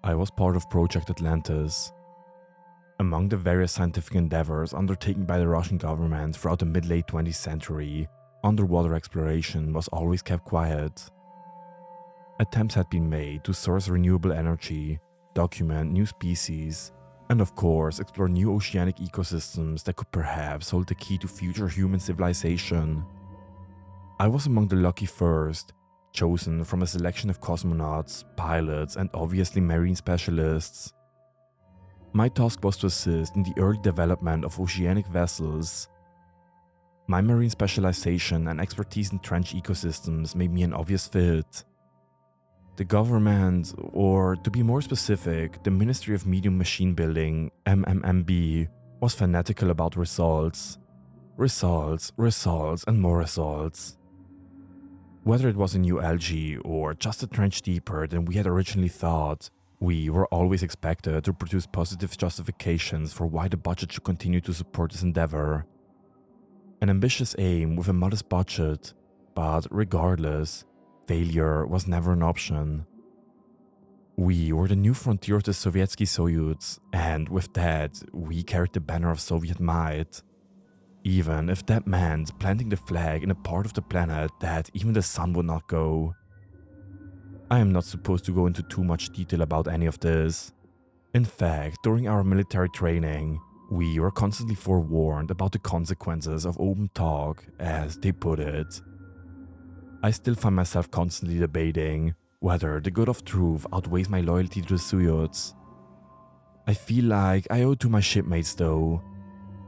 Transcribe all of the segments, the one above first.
I was part of Project Atlantis. Among the various scientific endeavors undertaken by the Russian government throughout the mid-late 20th century, underwater exploration was always kept quiet. Attempts had been made to source renewable energy, document new species, and of course explore new oceanic ecosystems that could perhaps hold the key to future human civilization. I was among the lucky first, chosen from a selection of cosmonauts, pilots, and obviously marine specialists. My task was to assist in the early development of oceanic vessels. My marine specialization and expertise in trench ecosystems made me an obvious fit. The government, or to be more specific, the Ministry of Medium Machine Building, MMMB, was fanatical about results. Results, and more results. Whether it was a new algae or just a trench deeper than we had originally thought, we were always expected to produce positive justifications for why the budget should continue to support this endeavor. An ambitious aim with a modest budget, but regardless, failure was never an option. We were the new frontier of the Sovietsky Soyuz, and with that, we carried the banner of Soviet might. Even if that meant planting the flag in a part of the planet that even the sun would not go. I am not supposed to go into too much detail about any of this. In fact, during our military training, we were constantly forewarned about the consequences of open talk, as they put it. I still find myself constantly debating whether the good of truth outweighs my loyalty to the Soyuz. I feel like I owe it to my shipmates though.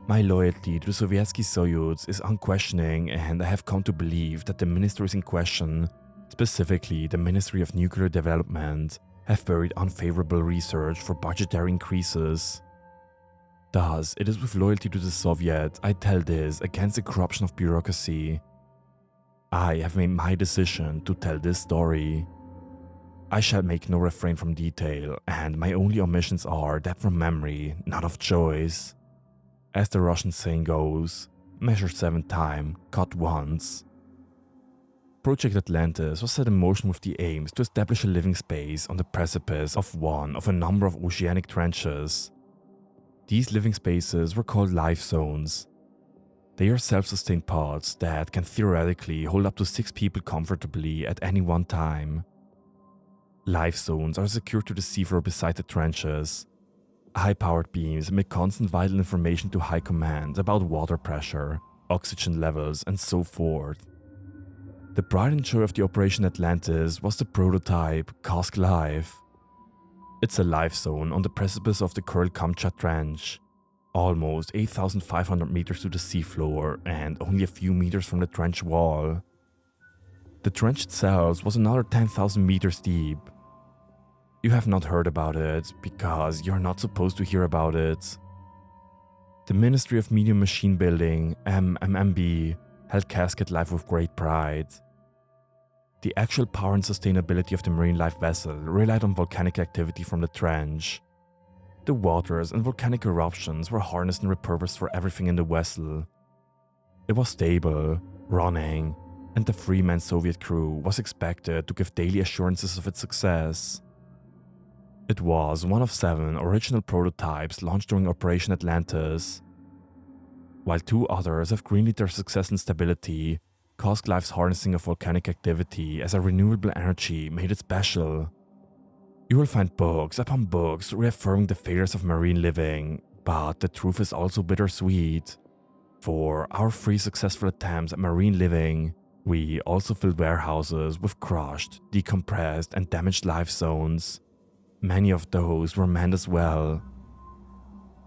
My loyalty to the Sovietsky Soyuz is unquestioning, and I have come to believe that the ministries in question, specifically the Ministry of Nuclear Development, have buried unfavorable research for budgetary increases. Thus, it is with loyalty to the Soviet I tell this against the corruption of bureaucracy. I have made my decision to tell this story. I shall make no refrain from detail, and my only omissions are that from memory, not of choice. As the Russian saying goes, measure 7 times, cut once. Project Atlantis was set in motion with the aims to establish a living space on the precipice of one of a number of oceanic trenches. These living spaces were called life zones. They are self-sustained pods that can theoretically hold up to 6 people comfortably at any one time. Life zones are secured to the seafloor beside the trenches. High-powered beams emit constant vital information to High Command about water pressure, oxygen levels, and so forth. The pride and joy of the Operation Atlantis was the prototype Kask Life. It's a life zone on the precipice of the Kuril-Kamchat Trench, almost 8,500 meters to the seafloor and only a few meters from the trench wall. The trench itself was another 10,000 meters deep. You have not heard about it because you're not supposed to hear about it. The Ministry of Medium Machine Building, MMB, held Casket Life with great pride. The actual power and sustainability of the marine life vessel relied on volcanic activity from the trench. The waters and volcanic eruptions were harnessed and repurposed for everything in the vessel. It was stable, running, and the 3-man Soviet crew was expected to give daily assurances of its success. It was one of 7 original prototypes launched during Operation Atlantis. While 2 others have greenlit their success and stability, Kask Life's harnessing of volcanic activity as a renewable energy made it special. You will find books upon books reaffirming the failures of marine living, but the truth is also bittersweet. For our 3 successful attempts at marine living, we also filled warehouses with crushed, decompressed, and damaged life zones. Many of those were manned as well.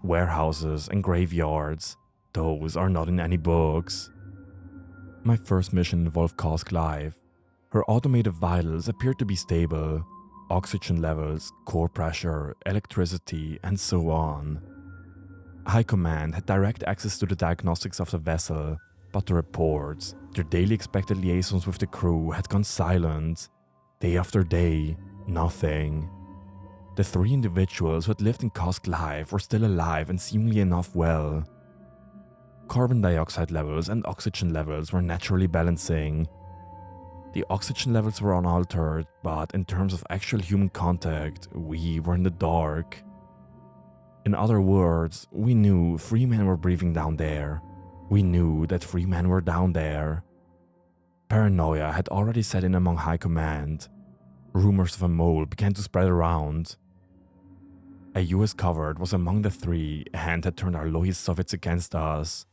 Warehouses and graveyards, those are not in any books. My first mission involved Kask Life. Her automated vitals appeared to be stable. Oxygen levels, core pressure, electricity, and so on. High Command had direct access to the diagnostics of the vessel, but the reports, their daily expected liaisons with the crew had gone silent. Day after day, nothing. The 3 individuals who had lived in Kask Life were still alive and seemingly enough well. Carbon dioxide levels and oxygen levels were naturally balancing. The oxygen levels were unaltered, but in terms of actual human contact, we were in the dark. In other words, we knew 3 men were breathing down there. We knew that 3 men were down there. Paranoia had already set in among high command. Rumors of a mole began to spread around. A US covered was among the 3 and had turned our loyalist Soviets against us.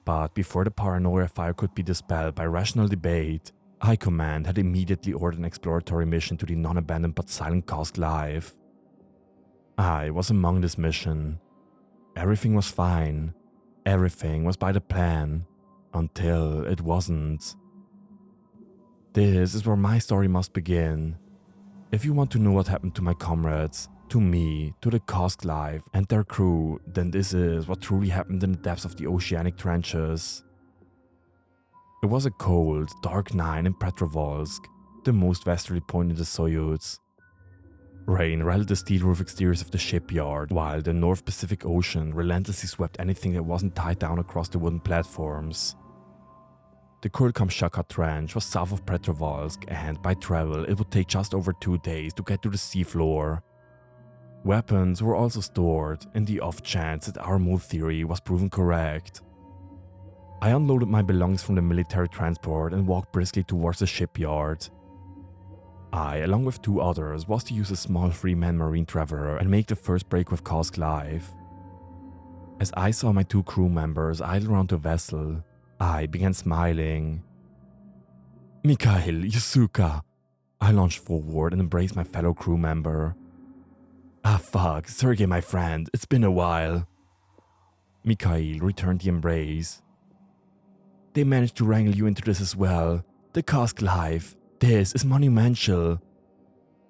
But before the paranoia fire could be dispelled by rational debate, High Command had immediately ordered an exploratory mission to the non-abandoned but silent Kosk Live. I was among this mission. Everything was fine. Everything was by the plan. Until it wasn't. This is where my story must begin. If you want to know what happened to my comrades, to me, to the Kosk Live and their crew, then this is what truly happened in the depths of the oceanic trenches. It was a cold, dark night in Petrovolsk, the most westerly point in the Soyuz. Rain rattled the steel roof exteriors of the shipyard, while the North Pacific Ocean relentlessly swept anything that wasn't tied down across the wooden platforms. The Kuril-Kamchatka Trench was south of Petrovolsk, and by travel it would take just over 2 days to get to the seafloor. Weapons were also stored, in the off chance that our move theory was proven correct. I unloaded my belongings from the military transport and walked briskly towards the shipyard. I, along with 2 others, was to use a small 3-man marine traveler and make the first break with Kosk Live. As I saw my 2 crew members idle around the vessel, I began smiling. "Mikhail, Yasuka!" I launched forward and embraced my fellow crew member. "Ah fuck, Sergey my friend, it's been a while." Mikhail returned the embrace. "They managed to wrangle you into this as well. The Kosk Live. This is monumental."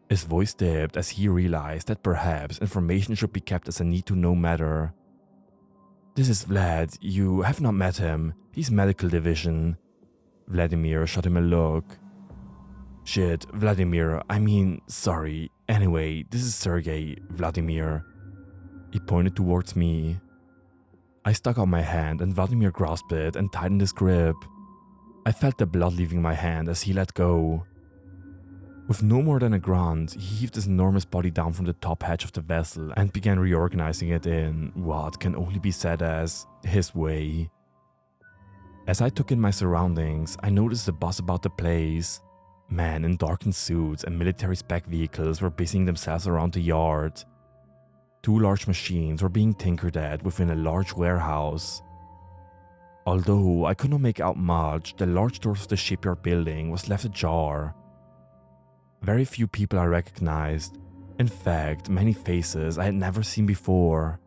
His voice dipped as he realized that perhaps information should be kept as a need-to-know matter. "This is Vlad. You have not met him. He's medical division." Vladimir shot him a look. "Shit, Vladimir, sorry. Anyway, this is Sergey, Vladimir." He pointed towards me. I stuck out my hand and Vladimir grasped it and tightened his grip. I felt the blood leaving my hand as he let go. With no more than a grunt, he heaved his enormous body down from the top hatch of the vessel and began reorganizing it in what can only be said as his way. As I took in my surroundings, I noticed a buzz about the place. Men in darkened suits and military spec vehicles were busying themselves around the yard. 2 large machines were being tinkered at within a large warehouse. Although I could not make out much, the large doors of the shipyard building was left ajar. Very few people I recognized. In fact, many faces I had never seen before.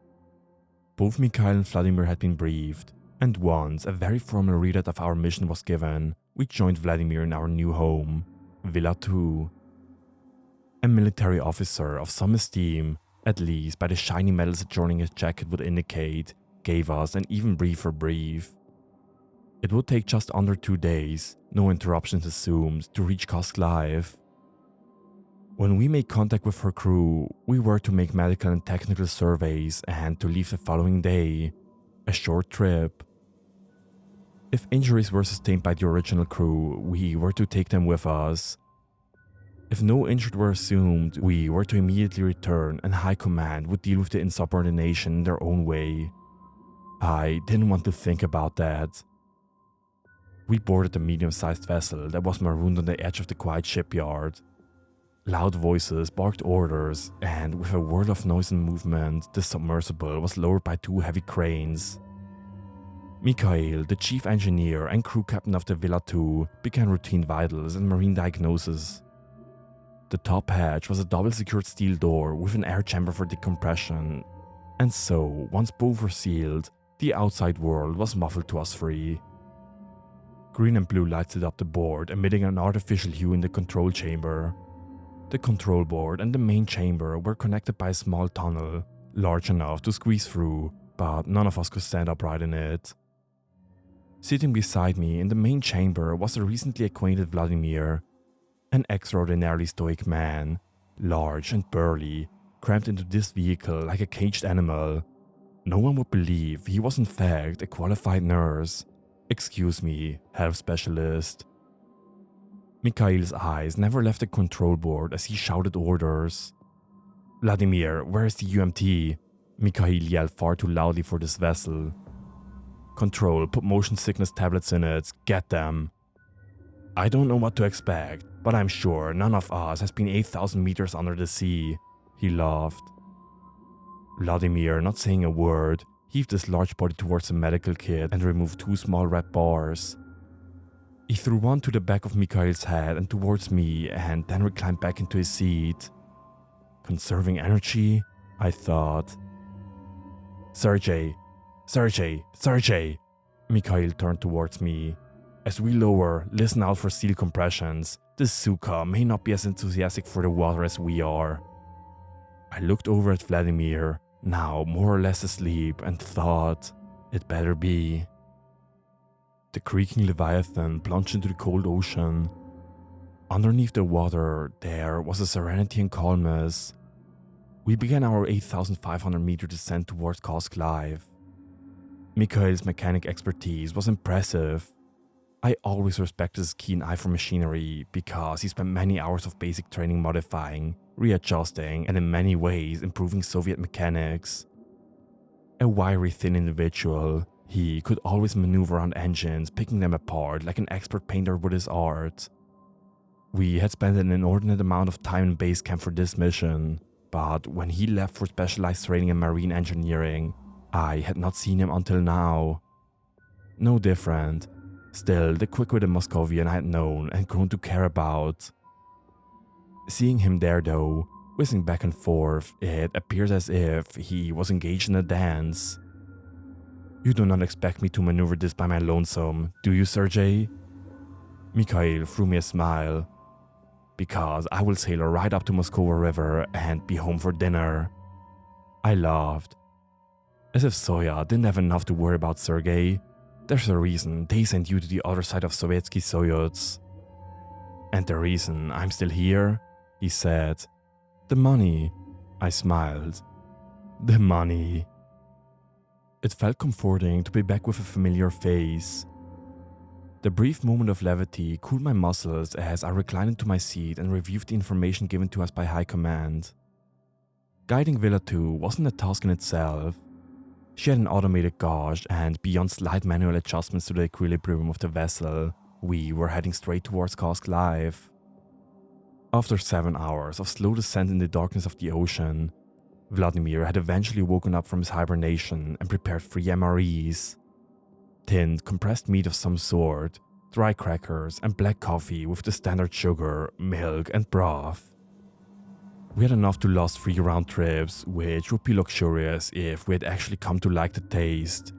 Both Mikhail and Vladimir had been briefed, and once a very formal readout of our mission was given, we joined Vladimir in our new home, Villa 2. A military officer of some esteem, at least by the shiny medals adorning his jacket would indicate, gave us an even briefer brief. It would take just under 2 days, no interruptions assumed, to reach Kosk Live. When we made contact with her crew, we were to make medical and technical surveys and to leave the following day, a short trip. If injuries were sustained by the original crew, we were to take them with us. If no injured were assumed, we were to immediately return and High Command would deal with the insubordination in their own way. I didn't want to think about that. We boarded a medium-sized vessel that was marooned on the edge of the quiet shipyard. Loud voices barked orders, and with a whirl of noise and movement, the submersible was lowered by 2 heavy cranes. Mikhail, the chief engineer and crew captain of the Villa 2, began routine vitals and marine diagnosis. The top hatch was a double-secured steel door with an air chamber for decompression, and so, once both were sealed, the outside world was muffled to us 3. Green and blue lights lit up the board, emitting an artificial hue in the control chamber. The control board and the main chamber were connected by a small tunnel, large enough to squeeze through, but none of us could stand upright in it. Sitting beside me in the main chamber was the recently acquainted Vladimir, an extraordinarily stoic man, large and burly, crammed into this vehicle like a caged animal. No one would believe he was in fact a qualified nurse. Excuse me, health specialist. Mikhail's eyes never left the control board as he shouted orders. "Vladimir, where's the UMT?" Mikhail yelled far too loudly for this vessel. "Control, put motion sickness tablets in it, get them." "I don't know what to expect, but I'm sure none of us has been 8,000 meters under the sea," he laughed. Vladimir, not saying a word, heaved his large body towards the medical kit and removed 2 small red bars. He threw one to the back of Mikhail's head and towards me, and then reclined back into his seat. Conserving energy? I thought. Sergey! Mikhail turned towards me. "As we lower, listen out for steel compressions. This Suka may not be as enthusiastic for the water as we are." I looked over at Vladimir, now more or less asleep, and thought, it better be. The creaking Leviathan plunged into the cold ocean. Underneath the water, there was a serenity and calmness. We began our 8,500 meter descent towards Kosk Live. Mikhail's mechanic expertise was impressive. I always respected his keen eye for machinery because he spent many hours of basic training modifying, readjusting, and in many ways improving Soviet mechanics. A wiry, thin individual, he could always maneuver around engines, picking them apart like an expert painter with his art. We had spent an inordinate amount of time in base camp for this mission, but when he left for specialized training in marine engineering, I had not seen him until now. No different. Still, the quick-witted Moscovian I had known and grown to care about. Seeing him there though, whizzing back and forth, it appeared as if he was engaged in a dance. "You do not expect me to maneuver this by my lonesome, do you, Sergey?" Mikhail threw me a smile. "Because I will sail right up to Moskova River and be home for dinner." I laughed. As if Soya didn't have enough to worry about, Sergey. There's a reason they sent you to the other side of Sovietsky Soyuz. "And the reason I'm still here?" he said. "The money." I smiled. "The money." It felt comforting to be back with a familiar face. The brief moment of levity cooled my muscles as I reclined into my seat and reviewed the information given to us by High Command. Guiding Villa 2 wasn't a task in itself. She had an automated gauge, and beyond slight manual adjustments to the equilibrium of the vessel, we were heading straight towards Kosk Live. After 7 hours of slow descent in the darkness of the ocean, Vladimir had eventually woken up from his hibernation and prepared 3 MREs. Tinned, compressed meat of some sort, dry crackers, and black coffee with the standard sugar, milk, and broth. We had enough to last 3 round trips, which would be luxurious if we had actually come to like the taste.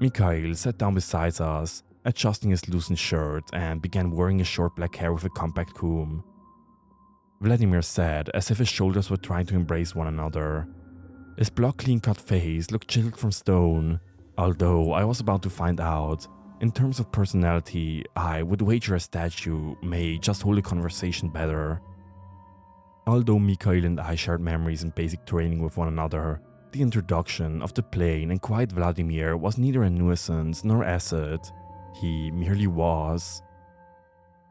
Mikhail sat down beside us, adjusting his loosened shirt, and began wearing his short black hair with a compact comb. Vladimir sat as if his shoulders were trying to embrace one another. His block clean-cut face looked chiseled from stone, although I was about to find out, in terms of personality, I would wager a statue may just hold a conversation better. Although Mikhail and I shared memories and basic training with one another, the introduction of the plain and quiet Vladimir was neither a nuisance nor asset. He merely was.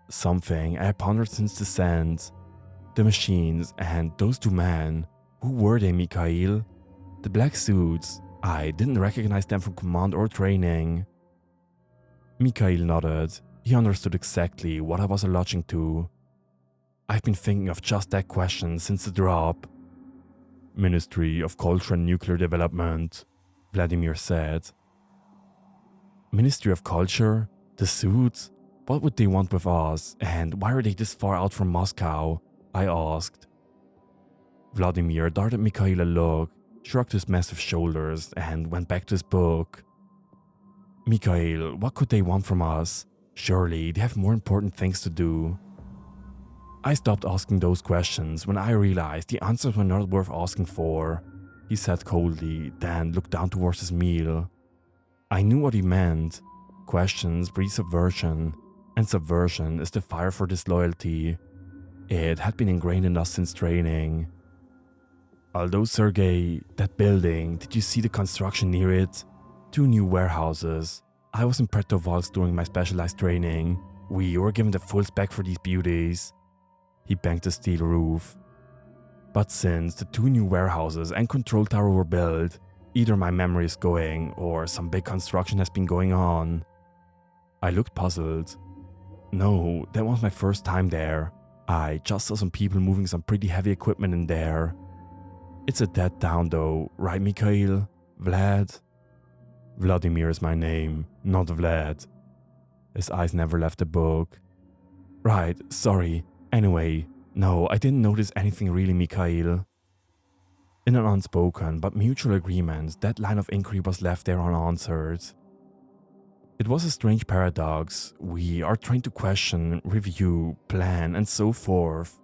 Something I had pondered since descent. The machines and those 2 men. Who were they, Mikhail? The black suits. I didn't recognize them from command or training. Mikhail nodded. He understood exactly what I was alluding to. "I've been thinking of just that question since the drop." "Ministry of Culture and Nuclear Development," Vladimir said. "Ministry of Culture? The suits? What would they want with us, and why are they this far out from Moscow?" I asked. Vladimir darted Mikhail a look, shrugged his massive shoulders, and went back to his book. "Mikhail, what could they want from us? Surely they have more important things to do." I stopped asking those questions when I realized the answers were not worth asking for, he said coldly, then looked down towards his meal. I knew what he meant. Questions breed subversion, and subversion is the fire for disloyalty. It had been ingrained in us since training. "Although, Sergey, that building, did you see the construction near it? 2 new warehouses. I was in Pretovalsk during my specialized training. We were given the full spec for these beauties. He banged the steel roof. But since the 2 new warehouses and control tower were built, either my memory is going or some big construction has been going on. I looked puzzled. No, that was my first time there. I just saw some people moving some pretty heavy equipment in there. It's a dead town though, right Mikhail? Vlad? Vladimir is my name, not Vlad. His eyes never left the book. Right, sorry. Anyway, no, I didn't notice anything really, Mikhail. In an unspoken but mutual agreement, that line of inquiry was left there unanswered. It was a strange paradox. We are trained to question, review, plan, and so forth.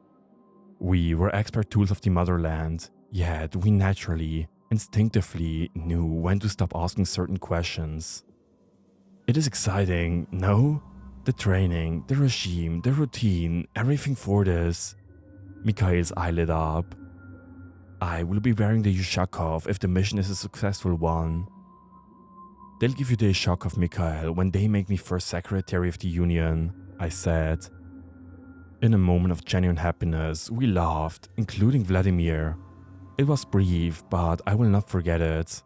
We were expert tools of the motherland, yet we naturally, instinctively knew when to stop asking certain questions. It is exciting, no? The training, the regime, the routine, everything for this. Mikhail's eye lit up. I will be wearing the Yushakov if the mission is a successful one. They'll give you the Yushakov, Mikhail, when they make me first Secretary of the Union, I said. In a moment of genuine happiness, we laughed, including Vladimir. It was brief, but I will not forget it.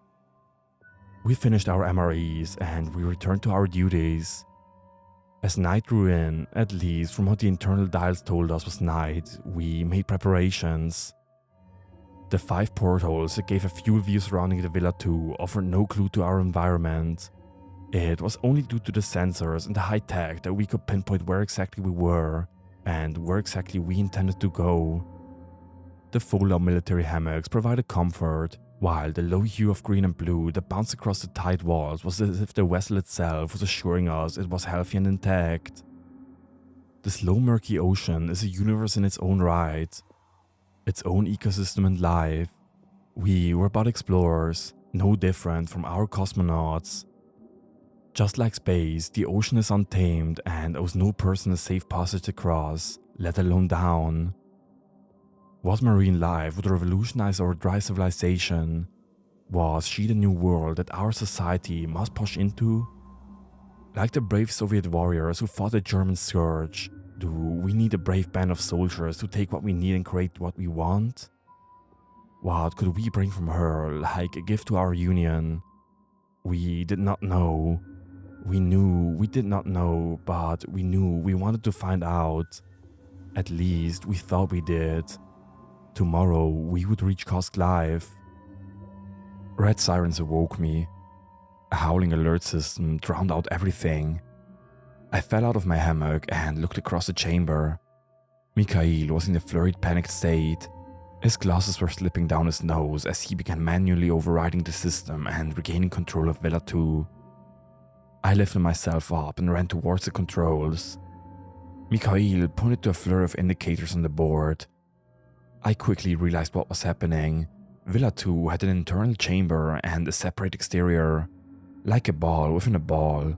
We finished our MREs and we returned to our duties. As night drew in, at least from what the internal dials told us was night, we made preparations. The 5 portholes that gave a fuel view surrounding the Villa 2 offered no clue to our environment. It was only due to the sensors and the high tech that we could pinpoint where exactly we were and where exactly we intended to go. The fold-out military hammocks provided comfort, while the low hue of green and blue that bounced across the tight walls was as if the vessel itself was assuring us it was healthy and intact. The slow murky ocean is a universe in its own right, its own ecosystem and life. We were but explorers, no different from our cosmonauts. Just like space, the ocean is untamed and owes no person a safe passage across, let alone down. What marine life would revolutionize our dry civilization? Was she the new world that our society must push into? Like the brave Soviet warriors who fought the German scourge, do we need a brave band of soldiers to take what we need and create what we want? What could we bring from her, like a gift to our union? We did not know. We knew we did not know, but we knew we wanted to find out. At least we thought we did. Tomorrow we would reach Kosk Live. Red sirens awoke me. A howling alert system drowned out everything. I fell out of my hammock and looked across the chamber. Mikhail was in a flurried, panicked state. His glasses were slipping down his nose as he began manually overriding the system and regaining control of Villa 2. I lifted myself up and ran towards the controls. Mikhail pointed to a flurry of indicators on the board. I quickly realized what was happening. Villa 2 had an internal chamber and a separate exterior, like a ball within a ball.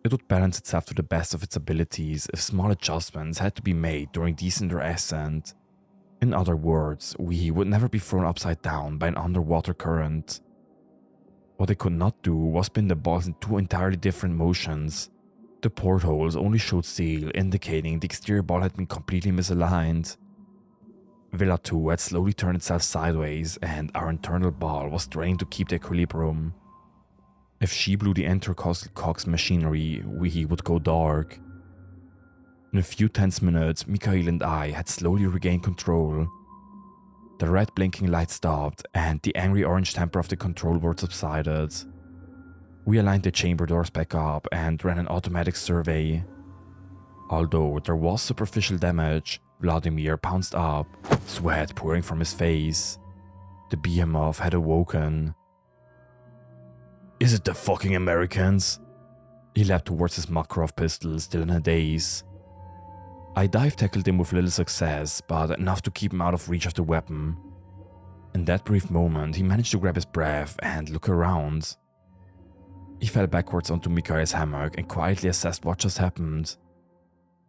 It would balance itself to the best of its abilities if small adjustments had to be made during descent or ascent. In other words, we would never be thrown upside down by an underwater current. What it could not do was spin the balls in 2 entirely different motions. The portholes only showed steel, indicating the exterior ball had been completely misaligned. Villa 2 had slowly turned itself sideways and our internal ball was strained to keep the equilibrium. If she blew the intercostal cogs machinery, we would go dark. In a few tense minutes, Mikhail and I had slowly regained control. The red blinking light stopped and the angry orange temper of the control board subsided. We aligned the chamber doors back up and ran an automatic survey. Although there was superficial damage, Vladimir pounced up, sweat pouring from his face. The behemoth had awoken. "Is it the fucking Americans?" He leapt towards his Makarov pistol, still in a daze. I dive-tackled him with little success, but enough to keep him out of reach of the weapon. In that brief moment, he managed to grab his breath and look around. He fell backwards onto Mikhail's hammock and quietly assessed what just happened.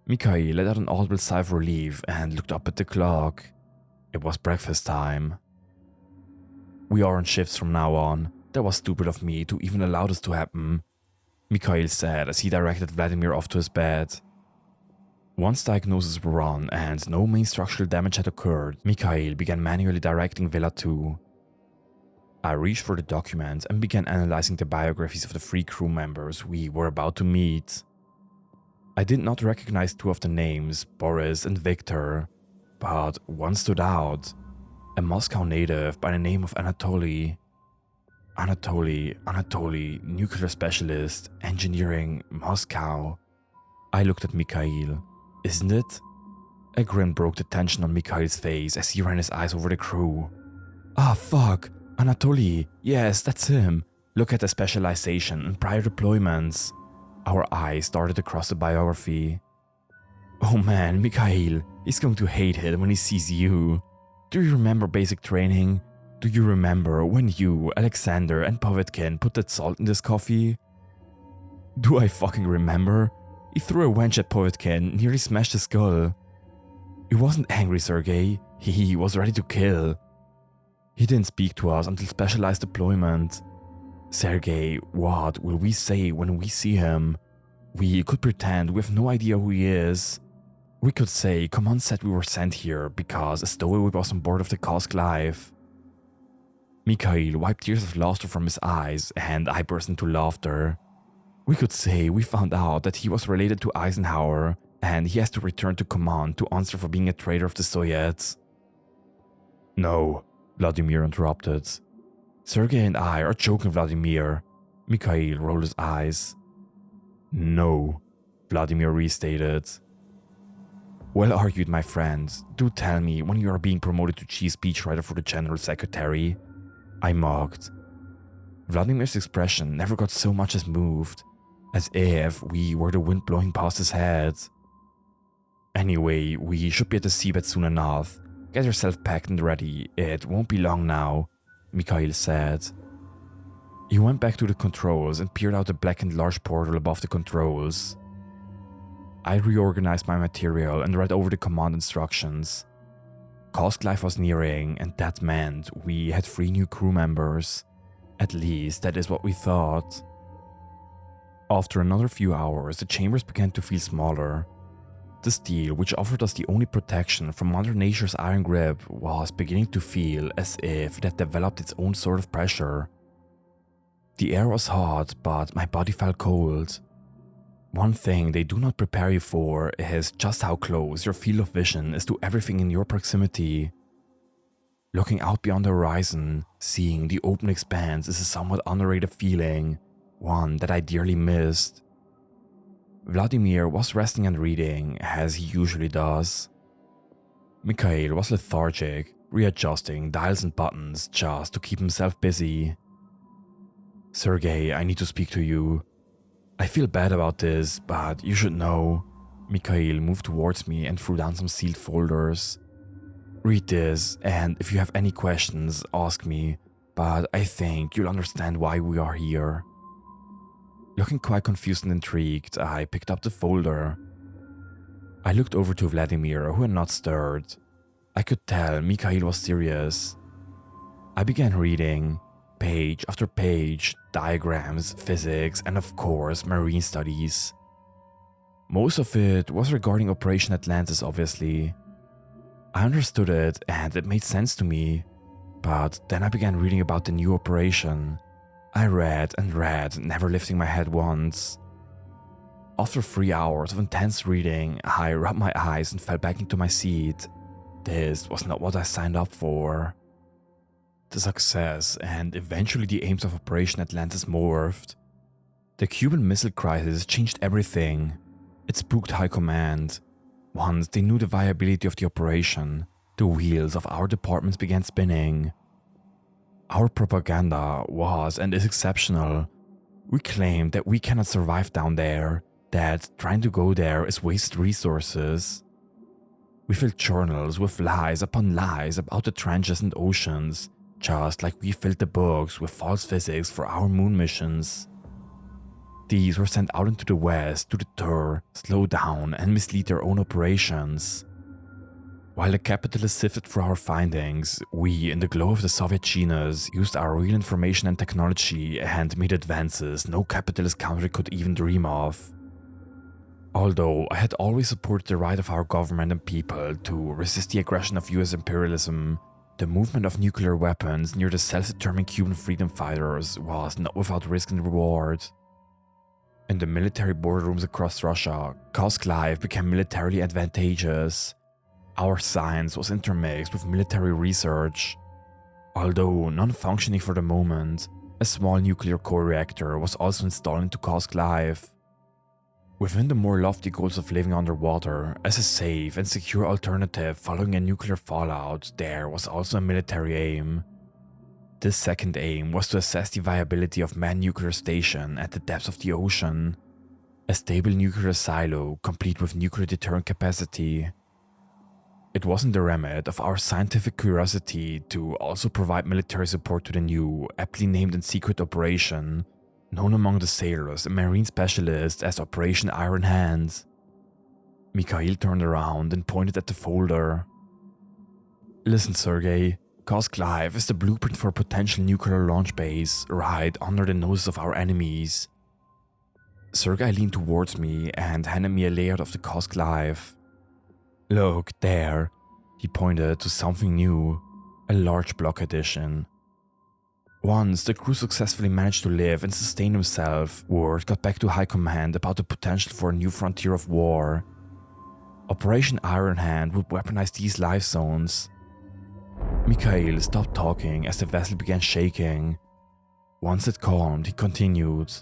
Mikhail let out an audible sigh of relief and looked up at the clock. It was breakfast time. "We are on shifts from now on. That was stupid of me to even allow this to happen." Mikhail said as he directed Vladimir off to his bed. Once diagnoses were run and no main structural damage had occurred, Mikhail began manually directing Villa 2. I reached for the document and began analyzing the biographies of the 3 crew members we were about to meet. I did not recognize 2 of the names, Boris and Viktor, but one stood out, a Moscow native by the name of Anatoly. Anatoly, nuclear specialist, engineering, Moscow. I looked at Mikhail. Isn't it? A grin broke the tension on Mikhail's face as he ran his eyes over the crew. Ah, fuck, Anatoly, yes, that's him. Look at the specialization and prior deployments. Our eyes darted across the biography. Oh man, Mikhail, he's going to hate it when he sees you. Do you remember basic training? Do you remember when you, Alexander, and Povetkin put that salt in this coffee? Do I fucking remember? He threw a wench at Povetkin, nearly smashed his skull. He wasn't angry, Sergei. He was ready to kill. He didn't speak to us until specialized deployment. Sergei, what will we say when we see him? We could pretend we have no idea who he is. We could say Command said we were sent here because a stowaway was on board of the Kosk Life. Mikhail wiped tears of laughter from his eyes and I burst into laughter. We could say we found out that he was related to Eisenhower and he has to return to command to answer for being a traitor of the Soviets. No, Vladimir interrupted. Sergei and I are joking, Vladimir. Mikhail rolled his eyes. No, Vladimir restated. Well argued, my friend. Do tell me when you are being promoted to chief speechwriter for the General Secretary. I mocked. Vladimir's expression never got so much as moved, as if we were the wind blowing past his head. Anyway, we should be at the seabed soon enough. Get yourself packed and ready, it won't be long now, Mikhail said. He went back to the controls and peered out the blackened large portal above the controls. I reorganized my material and read over the command instructions. Kosk Life was nearing, and that meant we had 3 new crew members. At least that is what we thought. After another few hours, the chambers began to feel smaller. The steel, which offered us the only protection from Mother Nature's iron grip, was beginning to feel as if it had developed its own sort of pressure. The air was hot, but my body felt cold. One thing they do not prepare you for is just how close your field of vision is to everything in your proximity. Looking out beyond the horizon, seeing the open expanse is a somewhat underrated feeling, one that I dearly missed. Vladimir was resting and reading, as he usually does. Mikhail was lethargic, readjusting dials and buttons just to keep himself busy. Sergei, I need to speak to you. I feel bad about this, but you should know. Mikhail moved towards me and threw down some sealed folders. Read this, and if you have any questions, ask me, but I think you'll understand why we are here. Looking quite confused and intrigued, I picked up the folder. I looked over to Vladimir, who had not stirred. I could tell Mikhail was serious. I began reading. Page after page, diagrams, physics, and of course, marine studies. Most of it was regarding Operation Atlantis, obviously. I understood it and it made sense to me, but then I began reading about the new operation. I read and read, never lifting my head once. After 3 hours of intense reading, I rubbed my eyes and fell back into my seat. This was not what I signed up for. The success and eventually the aims of Operation Atlantis morphed. The Cuban Missile Crisis changed everything. It spooked High Command. Once they knew the viability of the operation, the wheels of our departments began spinning. Our propaganda was and is exceptional. We claimed that we cannot survive down there, that trying to go there is wasted resources. We filled journals with lies upon lies about the trenches and oceans, just like we filled the books with false physics for our moon missions. These were sent out into the West to deter, slow down, and mislead their own operations. While the capitalists sifted through our findings, we, in the glow of the Soviet genius, used our real information and technology and made advances no capitalist country could even dream of. Although I had always supported the right of our government and people to resist the aggression of US imperialism, the movement of nuclear weapons near the self-determined Cuban freedom fighters was not without risk and reward. In the military boardrooms across Russia, Kursk life became militarily advantageous. Our science was intermixed with military research. Although non-functioning for the moment, a small nuclear core reactor was also installed into Kursk life. Within the more lofty goals of living underwater, as a safe and secure alternative following a nuclear fallout, there was also a military aim. This second aim was to assess the viability of manned nuclear station at the depths of the ocean, a stable nuclear silo complete with nuclear deterrent capacity. It was in the remit of our scientific curiosity to also provide military support to the new, aptly named and secret operation, known among the sailors and marine specialists as Operation Iron Hand. Mikhail turned around and pointed at the folder. Listen, Sergei, Kursk Live is the blueprint for a potential nuclear launch base right under the noses of our enemies. Sergei leaned towards me and handed me a layout of the Kursk Live. Look, there, he pointed to something new, a large block edition. Once the crew successfully managed to live and sustain themselves, word got back to High Command about the potential for a new frontier of war. Operation Iron Hand would weaponize these life zones. Mikhail stopped talking as the vessel began shaking. Once it calmed, he continued.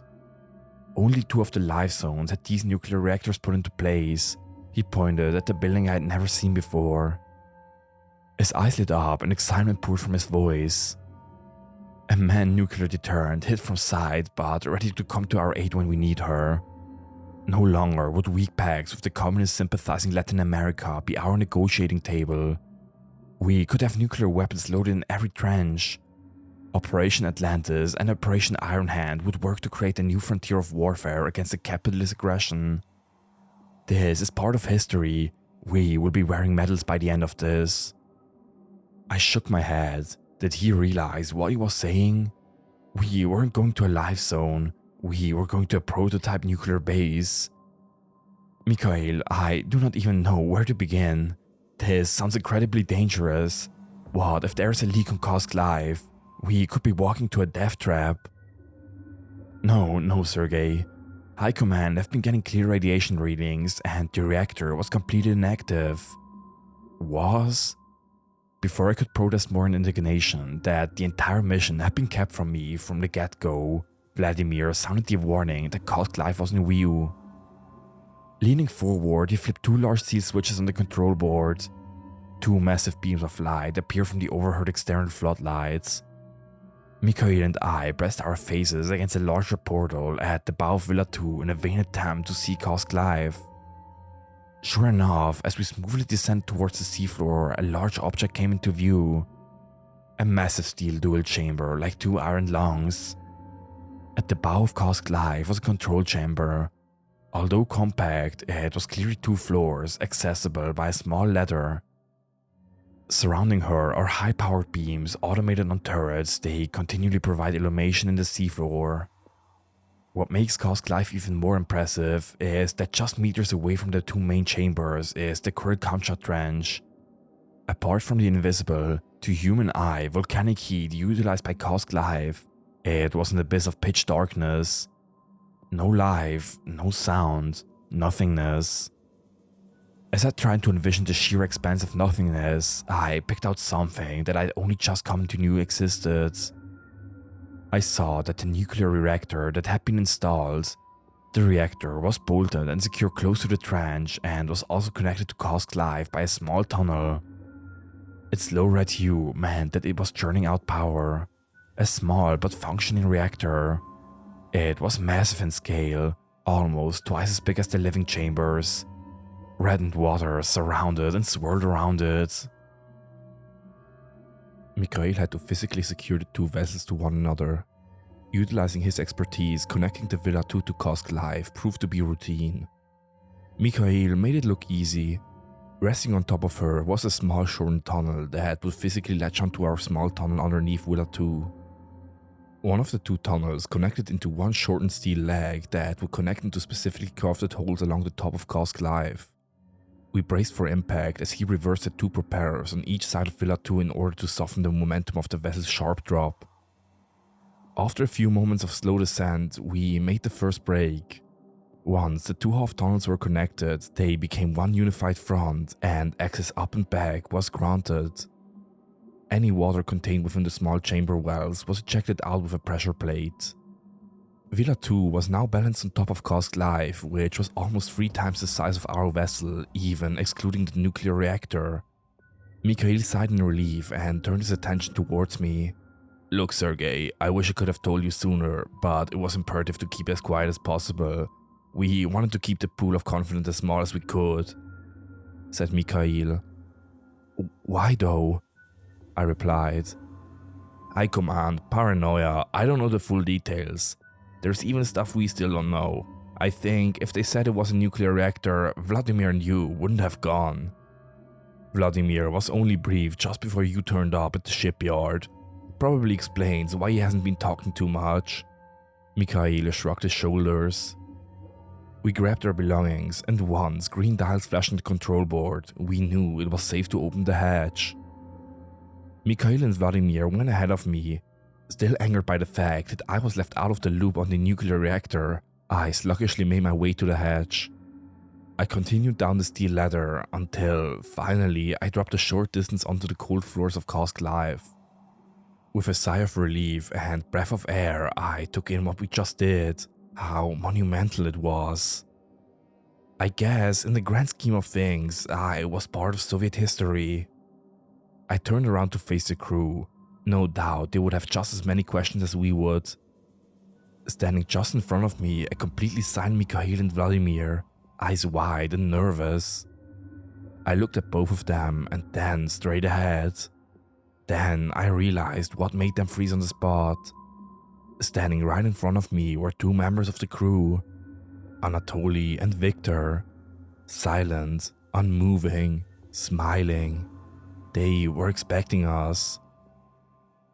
Only 2 of the life zones had these nuclear reactors put into place. He pointed at the building I had never seen before. His eyes lit up and excitement poured from his voice. A manned nuclear deterrent hid from sight but ready to come to our aid when we need her. No longer would weak pegs with the communist sympathizing Latin America be our negotiating table. We could have nuclear weapons loaded in every trench. Operation Atlantis and Operation Iron Hand would work to create a new frontier of warfare against the capitalist aggression. This is part of history. We will be wearing medals by the end of this. I shook my head. Did he realize what he was saying? We weren't going to a life zone. We were going to a prototype nuclear base. Mikhail, I do not even know where to begin. This sounds incredibly dangerous. What if there's a leak on Kursk Live? We could be walking to a death trap. No, Sergei. High Command have been getting clear radiation readings and the reactor was completely inactive. Was? Before I could protest more in indignation that the entire mission had been kept from me from the get-go, Vladimir sounded the warning that Kursk Live was in view. Leaning forward, he flipped 2 large steel switches on the control board. 2 massive beams of light appeared from the overhead external floodlights. Mikhail and I pressed our faces against a larger portal at the bow of Villa 2 in a vain attempt to see Kursk Live. Sure enough, as we smoothly descended towards the seafloor, a large object came into view. A massive steel dual chamber like 2 iron lungs. At the bow of Kursk Live was a control chamber. Although compact, it was clearly 2 floors, accessible by a small ladder. Surrounding her are high-powered beams automated on turrets. They continually provide illumination in the seafloor. What makes Kursk Live even more impressive is that just meters away from the 2 main chambers is the Kuril Kamchat Trench. Apart from the invisible, to human eye, volcanic heat utilized by Kursk Live, it was an abyss of pitch darkness. No life, no sound, nothingness. As I tried to envision the sheer expanse of nothingness, I picked out something that I'd only just come to know existed. I saw that the nuclear reactor that had been installed, the reactor was bolted and secured close to the trench and was also connected to Kursk Live by a small tunnel. Its low red hue meant that it was churning out power, a small but functioning reactor. It was massive in scale, almost twice as big as the living chambers. Reddened water surrounded and swirled around it. Mikhail had to physically secure the 2 vessels to one another. Utilizing his expertise, connecting the Villa 2 to Kursk Live proved to be routine. Mikhail made it look easy. Resting on top of her was a small shortened tunnel that would physically latch onto our small tunnel underneath Villa 2. One of the two tunnels connected into one shortened steel leg that would connect into specifically carved holes along the top of Cask Life. We braced for impact as he reversed the two propellers on each side of Villa 2 in order to soften the momentum of the vessel's sharp drop. After a few moments of slow descent, we made the first break. Once the two half tunnels were connected, they became one unified front and access up and back was granted. Any water contained within the small chamber wells was ejected out with a pressure plate. Villa 2 was now balanced on top of Cask Life, which was almost 3 times the size of our vessel, even excluding the nuclear reactor. Mikhail sighed in relief and turned his attention towards me. "Look, Sergei, I wish I could have told you sooner, but it was imperative to keep as quiet as possible. We wanted to keep the pool of confidence as small as we could," said Mikhail. "Why though?" I replied. "High command, paranoia, I don't know the full details. There's even stuff we still don't know. I think if they said it was a nuclear reactor, Vladimir and you wouldn't have gone. Vladimir was only briefed just before you turned up at the shipyard. Probably explains why he hasn't been talking too much." Mikhail shrugged his shoulders. We grabbed our belongings, and once green dials flashed on the control board, we knew it was safe to open the hatch. Mikhail and Vladimir went ahead of me. Still angered by the fact that I was left out of the loop on the nuclear reactor, I sluggishly made my way to the hatch. I continued down the steel ladder until, finally, I dropped a short distance onto the cold floors of Cask Life. With a sigh of relief and breath of air, I took in what we just did. How monumental it was. I guess, in the grand scheme of things, I was part of Soviet history. I turned around to face the crew. No doubt they would have just as many questions as we would. Standing just in front of me, a completely silent Mikhail and Vladimir, eyes wide and nervous. I looked at both of them and then straight ahead. Then I realized what made them freeze on the spot. Standing right in front of me were two members of the crew, Anatoly and Victor. Silent, unmoving, smiling. They were expecting us.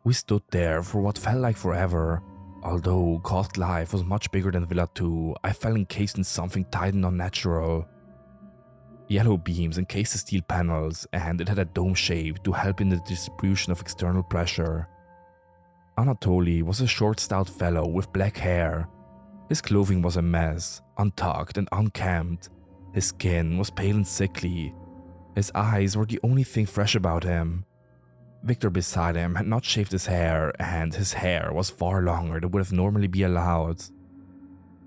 We stood there for what felt like forever. Although Cask Life was much bigger than Villa 2, I felt encased in something tight and unnatural. Yellow beams encased the steel panels, and it had a dome shape to help in the distribution of external pressure. Anatoly was a short, stout fellow with black hair. His clothing was a mess, untucked and unkempt. His skin was pale and sickly. His eyes were the only thing fresh about him. Victor beside him had not shaved his hair, and his hair was far longer than would have normally be allowed.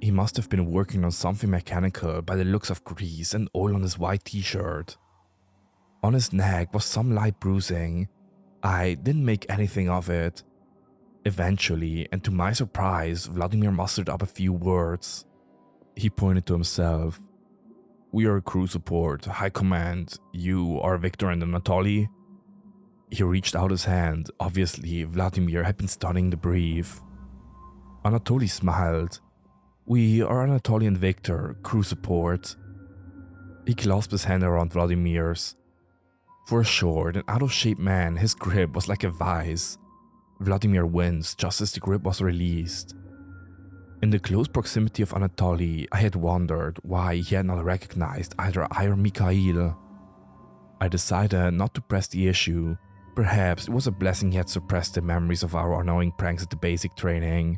He must have been working on something mechanical by the looks of grease and oil on his white t-shirt. On his neck was some light bruising. I didn't make anything of it. Eventually, and to my surprise, Vladimir mustered up a few words. He pointed to himself. "We are crew support, high command. You are Victor and Anatoly?" He reached out his hand. Obviously, Vladimir had been studying the brief. Anatoly smiled. "We are Anatoly and Victor, crew support." He clasped his hand around Vladimir's. For a short and out-of-shape man, his grip was like a vice. Vladimir winced just as the grip was released. In the close proximity of Anatoly, I had wondered why he had not recognized either I or Mikhail. I decided not to press the issue. Perhaps it was a blessing he had suppressed the memories of our annoying pranks at the basic training.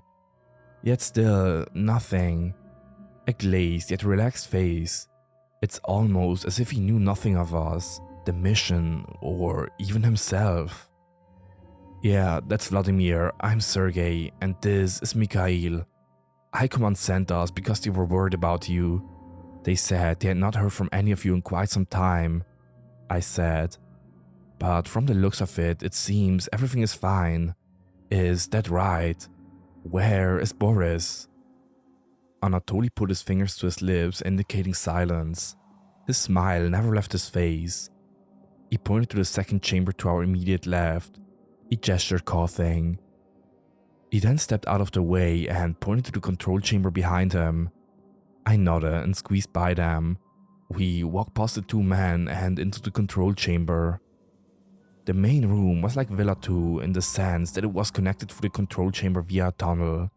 Yet still, nothing. A glazed yet relaxed face. It's almost as if he knew nothing of us, the mission, or even himself. "Yeah, that's Vladimir, I'm Sergei, and this is Mikhail. High Command sent us because they were worried about you. They said they had not heard from any of you in quite some time," I said. "But from the looks of it, it seems everything is fine. Is that right? Where is Boris?" Anatoly put his fingers to his lips, indicating silence. His smile never left his face. He pointed to the second chamber to our immediate left. He gestured, coughing. He then stepped out of the way and pointed to the control chamber behind him. I nodded and squeezed by them. We walked past the two men and into the control chamber. The main room was like Villa 2 in the sense that it was connected to the control chamber via a tunnel.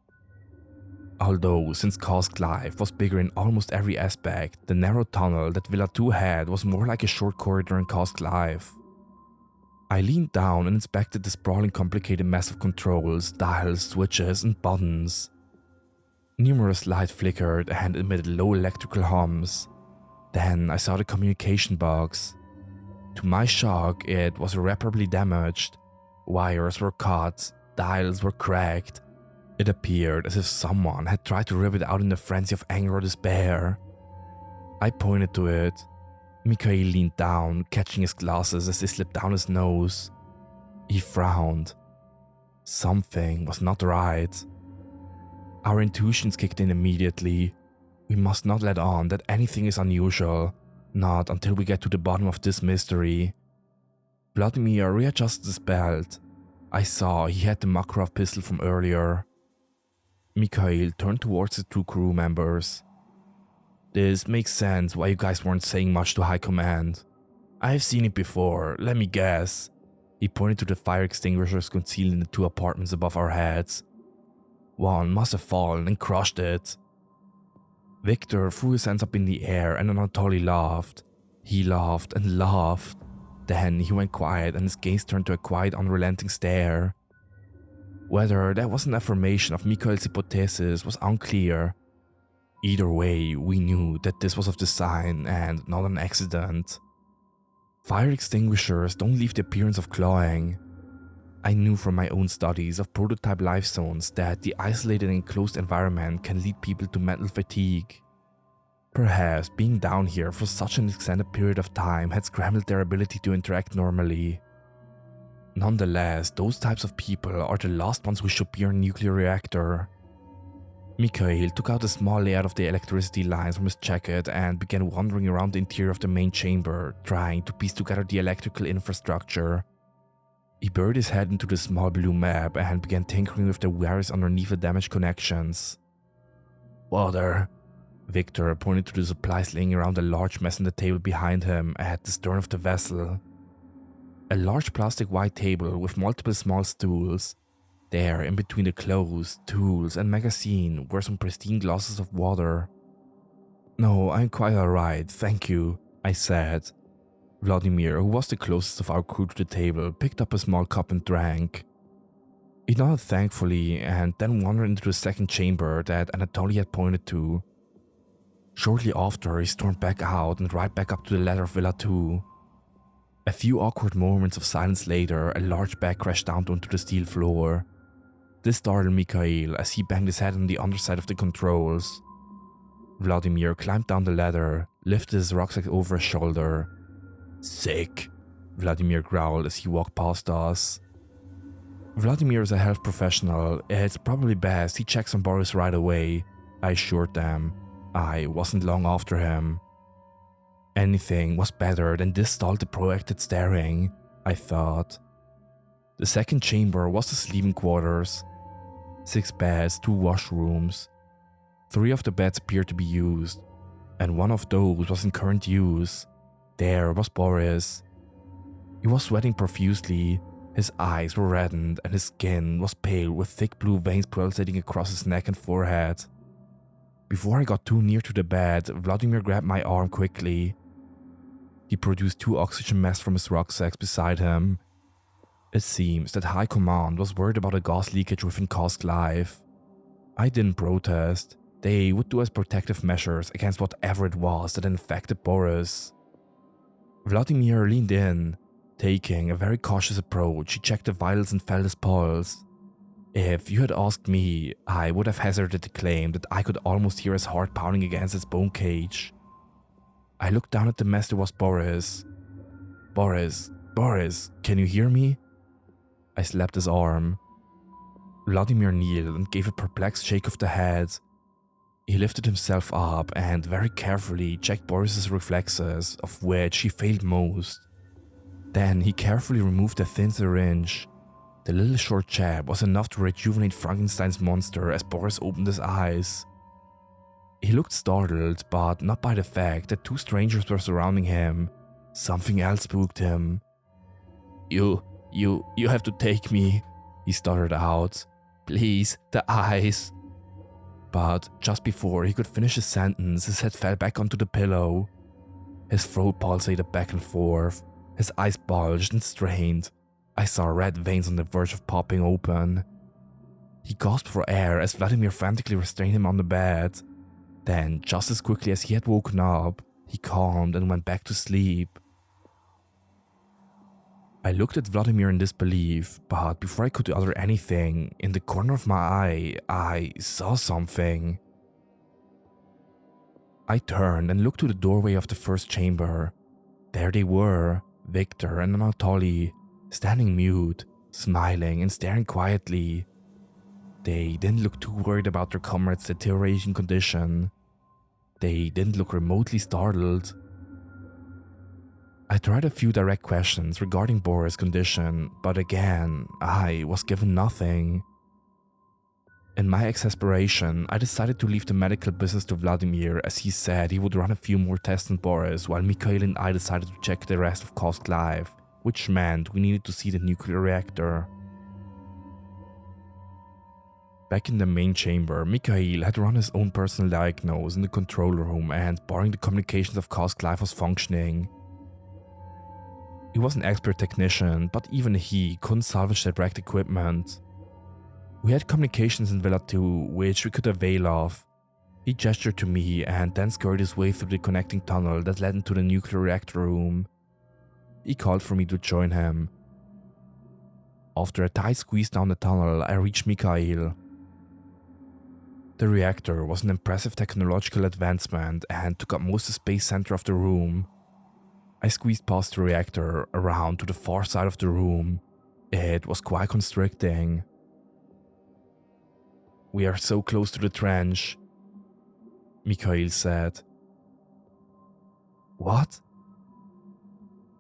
Although, since Cask Life was bigger in almost every aspect, the narrow tunnel that Villa 2 had was more like a short corridor in Cask Life. I leaned down and inspected the sprawling complicated mess of controls, dials, switches and buttons. Numerous lights flickered and emitted low electrical hums. Then I saw the communication box. To my shock, it was irreparably damaged. Wires were cut, dials were cracked. It appeared as if someone had tried to rip it out in a frenzy of anger or despair. I pointed to it. Mikhail leaned down, catching his glasses as they slipped down his nose. He frowned. Something was not right. Our intuitions kicked in immediately. We must not let on that anything is unusual, not until we get to the bottom of this mystery. Vladimir readjusted his belt. I saw he had the Makarov pistol from earlier. Mikhail turned towards the two crew members. This makes sense why you guys weren't saying much to High Command. I've seen it before, let me guess. He pointed to the fire extinguishers concealed in the two apartments above our heads. One must have fallen and crushed it. Victor threw his hands up in the air and Anatoly laughed. He laughed and laughed. Then he went quiet and his gaze turned to a quiet, unrelenting stare. Whether that was an affirmation of Mikhail's hypothesis was unclear. Either way, we knew that this was of design and not an accident. Fire extinguishers don't leave the appearance of clawing. I knew from my own studies of prototype life zones that the isolated and enclosed environment can lead people to mental fatigue. Perhaps being down here for such an extended period of time had scrambled their ability to interact normally. Nonetheless, those types of people are the last ones who should be in a nuclear reactor. Mikhail took out a small layout of the electricity lines from his jacket and began wandering around the interior of the main chamber, trying to piece together the electrical infrastructure. He buried his head into the small blue map and began tinkering with the wires underneath the damaged connections. Water. Victor pointed to the supplies laying around a large mess on the table behind him at the stern of the vessel. A large plastic white table with multiple small stools. There, in between the clothes, tools and magazine, were some pristine glasses of water. No, I'm quite alright, thank you, I said. Vladimir, who was the closest of our crew to the table, picked up a small cup and drank. He nodded thankfully and then wandered into the second chamber that Anatoly had pointed to. Shortly after, he stormed back out and right back up to the ladder of Villa 2. A few awkward moments of silence later, a large bag crashed down onto the steel floor. This startled Mikhail as he banged his head on the underside of the controls. Vladimir climbed down the ladder, lifted his rucksack over his shoulder. Sick, Vladimir growled as he walked past us. Vladimir is a health professional, it's probably best he checks on Boris right away, I assured them. I wasn't long after him. Anything was better than this stalled protracted staring, I thought. The second chamber was the sleeping quarters. 6 beds, 2 washrooms. 3 of the beds appeared to be used, and one of those was in current use. There was Boris. He was sweating profusely, his eyes were reddened and his skin was pale with thick blue veins pulsating across his neck and forehead. Before I got too near to the bed, Vladimir grabbed my arm quickly. He produced 2 oxygen masks from his rucksacks beside him. It seems that High Command was worried about a gas leakage within Cask Life. I didn't protest. They would do as protective measures against whatever it was that infected Boris. Vladimir leaned in. Taking a very cautious approach, he checked the vitals and felt his pulse. If you had asked me, I would have hazarded the claim that I could almost hear his heart pounding against its bone cage. I looked down at the mess that was Boris. Boris, can you hear me? I slapped his arm. Vladimir kneeled and gave a perplexed shake of the head. He lifted himself up and very carefully checked Boris's reflexes, of which he failed most. Then he carefully removed a thin syringe. The little short jab was enough to rejuvenate Frankenstein's monster as Boris opened his eyes. He looked startled, but not by the fact that two strangers were surrounding him. Something else spooked him. You have to take me," he stuttered out. "Please, the eyes." But just before he could finish his sentence, his head fell back onto the pillow. His throat pulsated back and forth. His eyes bulged and strained. I saw red veins on the verge of popping open. He gasped for air as Vladimir frantically restrained him on the bed. Then, just as quickly as he had woken up, he calmed and went back to sleep. I looked at Vladimir in disbelief, but before I could utter anything, in the corner of my eye, I saw something. I turned and looked to the doorway of the first chamber. There they were, Victor and Anatoly, standing mute, smiling and staring quietly. They didn't look too worried about their comrade's deteriorating condition. They didn't look remotely startled. I tried a few direct questions regarding Boris' condition, but again, I was given nothing. In my exasperation, I decided to leave the medical business to Vladimir, as he said he would run a few more tests on Boris, while Mikhail and I decided to check the rest of Kosk live, which meant we needed to see the nuclear reactor. Back in the main chamber, Mikhail had run his own personal diagnose in the control room, and barring the communications of Kosk live was functioning. He was an expert technician, but even he couldn't salvage the wrecked equipment. We had communications in Villa 2, which we could avail of. He gestured to me and then scurried his way through the connecting tunnel that led into the nuclear reactor room. He called for me to join him. After a tight squeeze down the tunnel, I reached Mikhail. The reactor was an impressive technological advancement and took up most of the space center of the room. I squeezed past the reactor, around to the far side of the room. It was quite constricting. "We are so close to the trench," Mikhail said. "What?"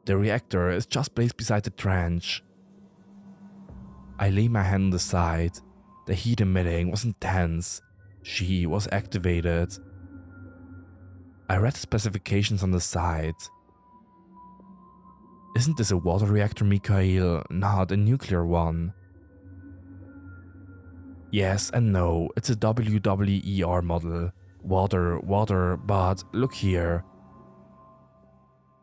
"The reactor is just placed beside the trench." I laid my hand on the side. The heat emitting was intense. She was activated. I read the specifications on the side. "Isn't this a water reactor, Mikhail, not a nuclear one?" "Yes and no, it's a WWER model. Water, but look here."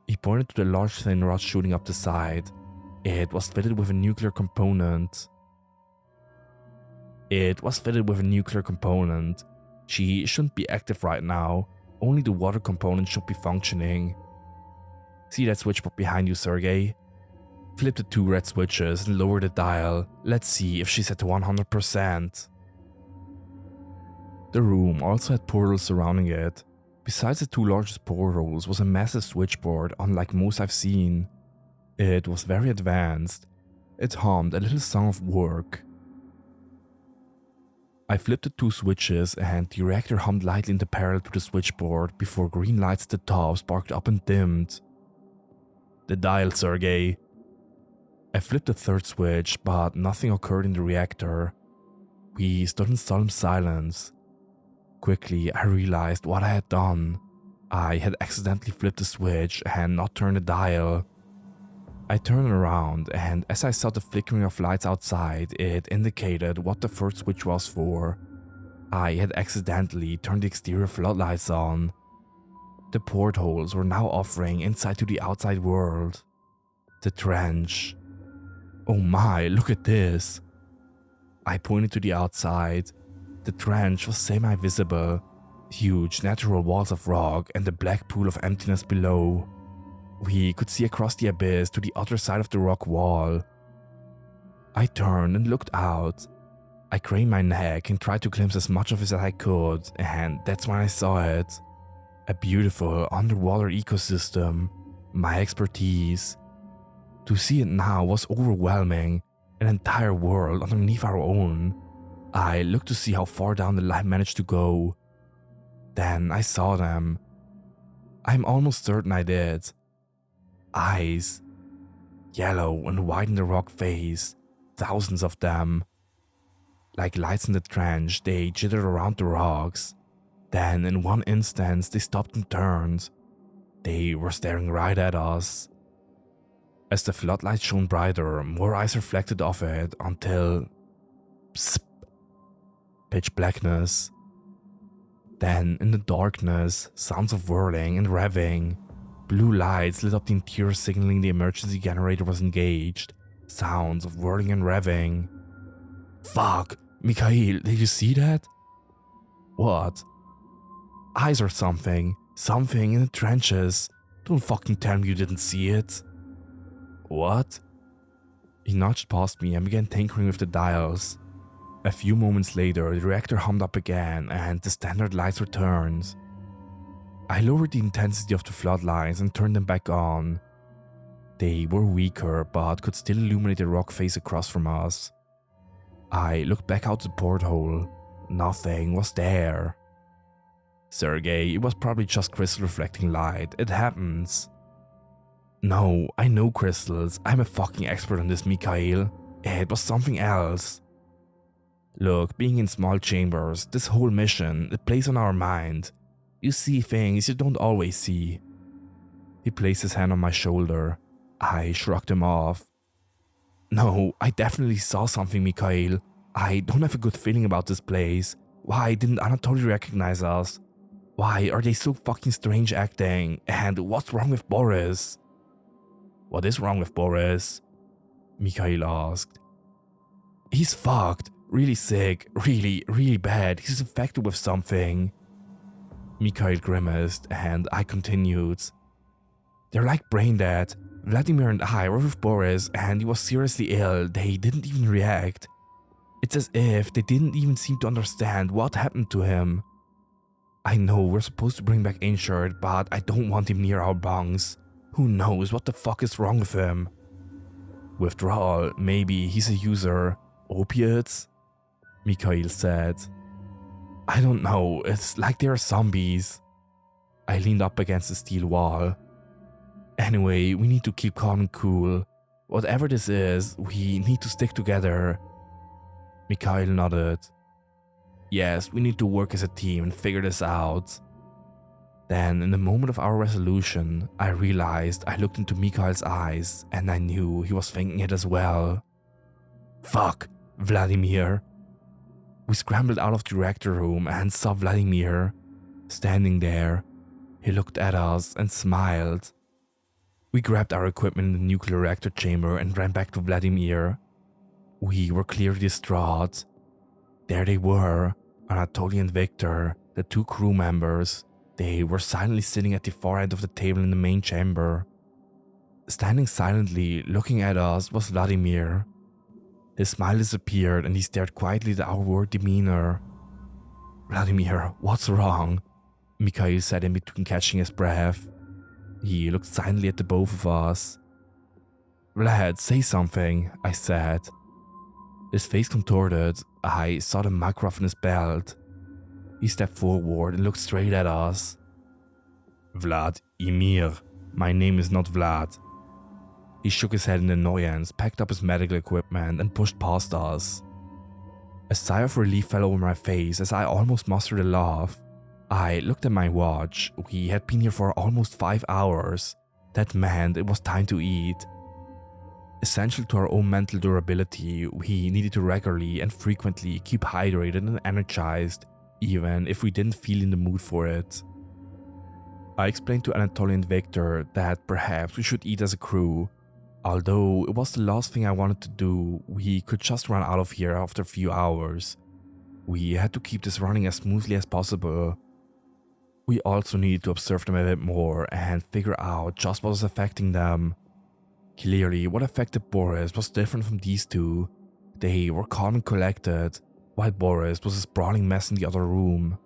He pointed to the large thin rod shooting up the side. It was fitted with a nuclear component. She shouldn't be active right now. Only the water component should be functioning. See that switchboard behind you, Sergey? Flip the two red switches and lower the dial. Let's see if she's at 100%. The room also had portals surrounding it. Besides the two largest portals was a massive switchboard, unlike most I've seen. It was very advanced. It hummed a little song of work. I flipped the two switches and the reactor hummed lightly into parallel to the switchboard before green lights at the top sparked up and dimmed. "The dial, Sergey." I flipped the third switch, but nothing occurred in the reactor. We stood in solemn silence. Quickly, I realized what I had done. I had accidentally flipped the switch and not turned the dial. I turned around, and as I saw the flickering of lights outside, it indicated what the first switch was for. I had accidentally turned the exterior floodlights on. The portholes were now offering insight to the outside world. The trench. "Oh my, look at this." I pointed to the outside. The trench was semi-visible. Huge natural walls of rock and a black pool of emptiness below. We could see across the abyss to the other side of the rock wall. I turned and looked out. I craned my neck and tried to glimpse as much of it as I could, and that's when I saw it. A beautiful underwater ecosystem. My expertise. To see it now was overwhelming. An entire world underneath our own. I looked to see how far down the line managed to go. Then I saw them. I'm almost certain I did. Eyes. Yellow and white in the rock face. Thousands of them. Like lights in the trench, they jittered around the rocks. Then in one instance they stopped and turned. They were staring right at us. As the floodlight shone brighter, more eyes reflected off it until... psst, pitch blackness. Then, in the darkness, sounds of whirling and revving. Blue lights lit up the interior, signaling the emergency generator was engaged. Sounds of whirling and revving. Fuck! Mikhail, did you see that? What? Eyes or something. Something in the trenches. Don't fucking tell me you didn't see it. What? He nudged past me and began tinkering with the dials. A few moments later, the reactor hummed up again and the standard lights returned. I lowered the intensity of the floodlights and turned them back on. They were weaker, but could still illuminate the rock face across from us. I looked back out the porthole. Nothing was there. Sergey, it was probably just crystal reflecting light. It happens. No, I know crystals. I'm a fucking expert on this, Mikhail. It was something else. Look, being in small chambers, this whole mission, it plays on our mind. You see things you don't always see. He placed his hand on my shoulder. I shrugged him off. No, I definitely saw something, Mikhail. I don't have a good feeling about this place. Why didn't Anatoly recognize us? Why are they so fucking strange acting? And what's wrong with Boris? What is wrong with Boris? Mikhail asked. He's fucked. Really sick. Really bad. He's infected with something. Mikhail grimaced and I continued. They're like brain dead. Vladimir and I were with Boris and he was seriously ill. They didn't even react. It's as if they didn't even seem to understand what happened to him. I know we're supposed to bring back Insured, but I don't want him near our bunks. Who knows what the fuck is wrong with him? Withdrawal, maybe he's a user. Opiates? Mikhail said. I don't know, it's like they're zombies. I leaned up against the steel wall. Anyway, we need to keep calm and cool. Whatever this is, we need to stick together. Mikhail nodded. Yes, we need to work as a team and figure this out. Then, in the moment of our resolution, I realized I looked into Mikhail's eyes and I knew he was thinking it as well. Fuck, Vladimir. We scrambled out of the reactor room and saw Vladimir. Standing there, he looked at us and smiled. We grabbed our equipment in the nuclear reactor chamber and ran back to Vladimir. We were clearly distraught. There they were, Anatoly and Victor, the two crew members. They were silently sitting at the far end of the table in the main chamber. Standing silently, looking at us, was Vladimir. His smile disappeared and he stared quietly at our worried demeanor. Vladimir, what's wrong? Mikhail said in between catching his breath. He looked silently at the both of us. Vlad, say something, I said. His face contorted. I saw the Makarov in his belt. He stepped forward and looked straight at us. Vlad, Emir. My name is not Vlad. He shook his head in annoyance, packed up his medical equipment, and pushed past us. A sigh of relief fell over my face as I almost mustered a laugh. I looked at my watch. We had been here for almost 5 hours. That meant it was time to eat. Essential to our own mental durability, we needed to regularly and frequently keep hydrated and energized, even if we didn't feel in the mood for it. I explained to Anatoly and Victor that perhaps we should eat as a crew. Although it was the last thing I wanted to do, we could just run out of here after a few hours. We had to keep this running as smoothly as possible. We also needed to observe them a bit more and figure out just what was affecting them. Clearly, what affected Boris was different from these two. They were calm and collected, while Boris was a sprawling mess in the other room.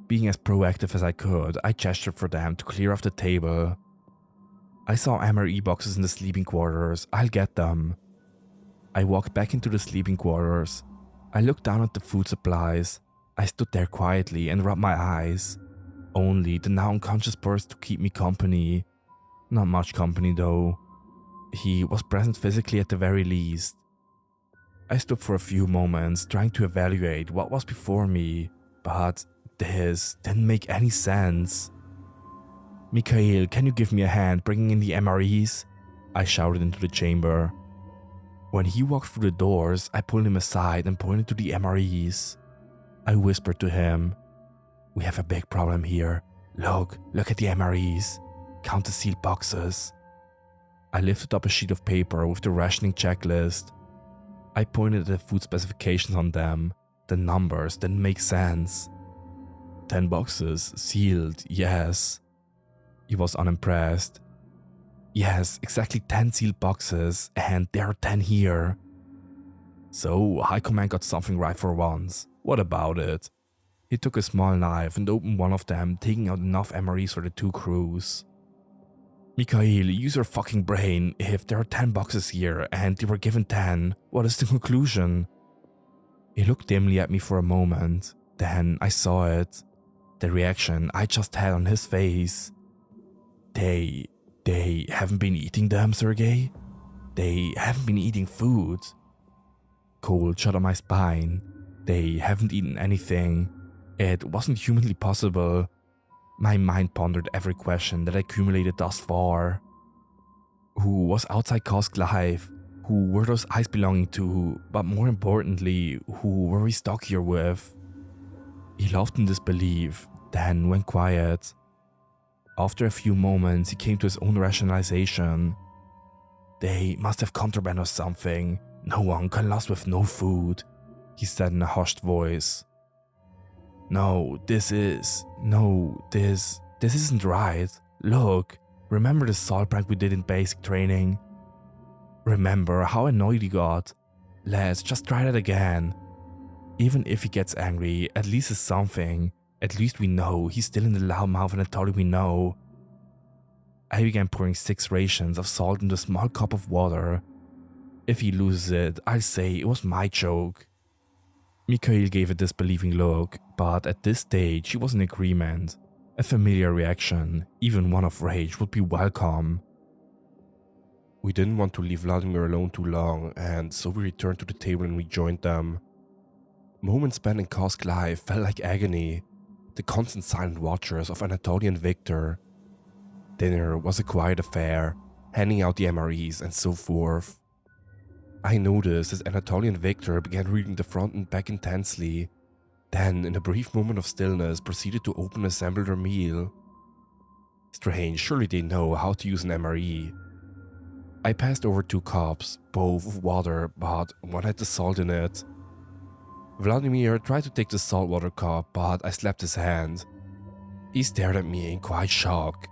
Being as proactive as I could, I gestured for them to clear off the table. I saw MRE boxes in the sleeping quarters. I'll get them. I walked back into the sleeping quarters. I looked down at the food supplies. I stood there quietly and rubbed my eyes. Only the now unconscious Boris to keep me company. Not much company though. He was present physically at the very least. I stood for a few moments trying to evaluate what was before me, but This didn't make any sense. "Mikhail, can you give me a hand bringing in the MREs?" I shouted into the chamber. When he walked through the doors, I pulled him aside and pointed to the MREs. I whispered to him, "We have a big problem here. Look at the MREs. Count the sealed boxes." I lifted up a sheet of paper with the rationing checklist. I pointed at the food specifications on them. The numbers didn't make sense. 10 boxes, sealed, yes. He was unimpressed. "Yes, exactly 10 sealed boxes, and there are 10 here." "So, High Command got something right for once. What about it?" He took a small knife and opened one of them, taking out enough MREs for the 2 crews. "Mikhail, use your fucking brain. If there are 10 boxes here and they were given 10, what is the conclusion?" He looked dimly at me for a moment. Then I saw it. The reaction I just had on his face. They haven't been eating them, Sergey? They haven't been eating food." Cold shot up my spine. They haven't eaten anything. It wasn't humanly possible. My mind pondered every question that I accumulated thus far. Who was outside Kosk Life? Who were those eyes belonging to? But more importantly, who were we stuck here with? He laughed in disbelief, then went quiet. After a few moments, he came to his own rationalization. "They must have contraband or something. No one can last with no food," he said in a hushed voice. This isn't right. Look, remember the salt prank we did in basic training? Remember how annoyed he got? Let's just try that again. Even if he gets angry, at least it's something. At least we know he's still in the loudmouth Anatoly we know." I began pouring 6 rations of salt into a small cup of water. If he loses it, I'll say it was my joke. Mikhail gave a disbelieving look, but at this stage he was in agreement. A familiar reaction, even one of rage, would be welcome. We didn't want to leave Vladimir alone too long, and so we returned to the table and rejoined them. Moments spent in Kosk Life felt like agony, the constant silent watchers of Anatoly and Victor. Dinner was a quiet affair, handing out the MREs and so forth. I noticed as Anatoly and Victor began reading the front and back intensely, then in a brief moment of stillness proceeded to open and assemble their meal. Strange, surely they know how to use an MRE. I passed over 2 cups, both of water, but one had the salt in it. Vladimir tried to take the saltwater cup, but I slapped his hand. He stared at me in quiet shock.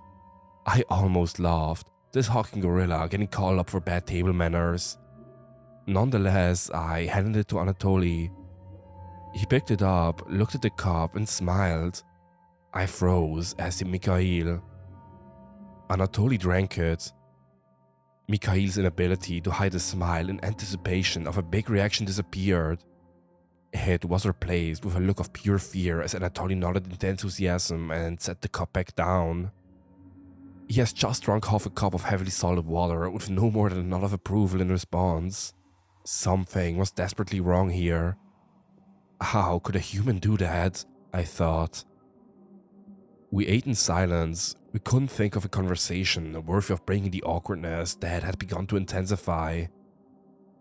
I almost laughed, this hawking gorilla getting called up for bad table manners. Nonetheless, I handed it to Anatoly. He picked it up, looked at the cup and smiled. I froze, as did Mikhail. Anatoly drank it. Mikhail's inability to hide a smile in anticipation of a big reaction disappeared. It was replaced with a look of pure fear as Anatoly nodded in enthusiasm and set the cup back down. He has just drunk half a cup of heavily salted water with no more than a nod of approval in response. Something was desperately wrong here. How could a human do that? I thought. We ate in silence. We couldn't think of a conversation worthy of breaking the awkwardness that had begun to intensify.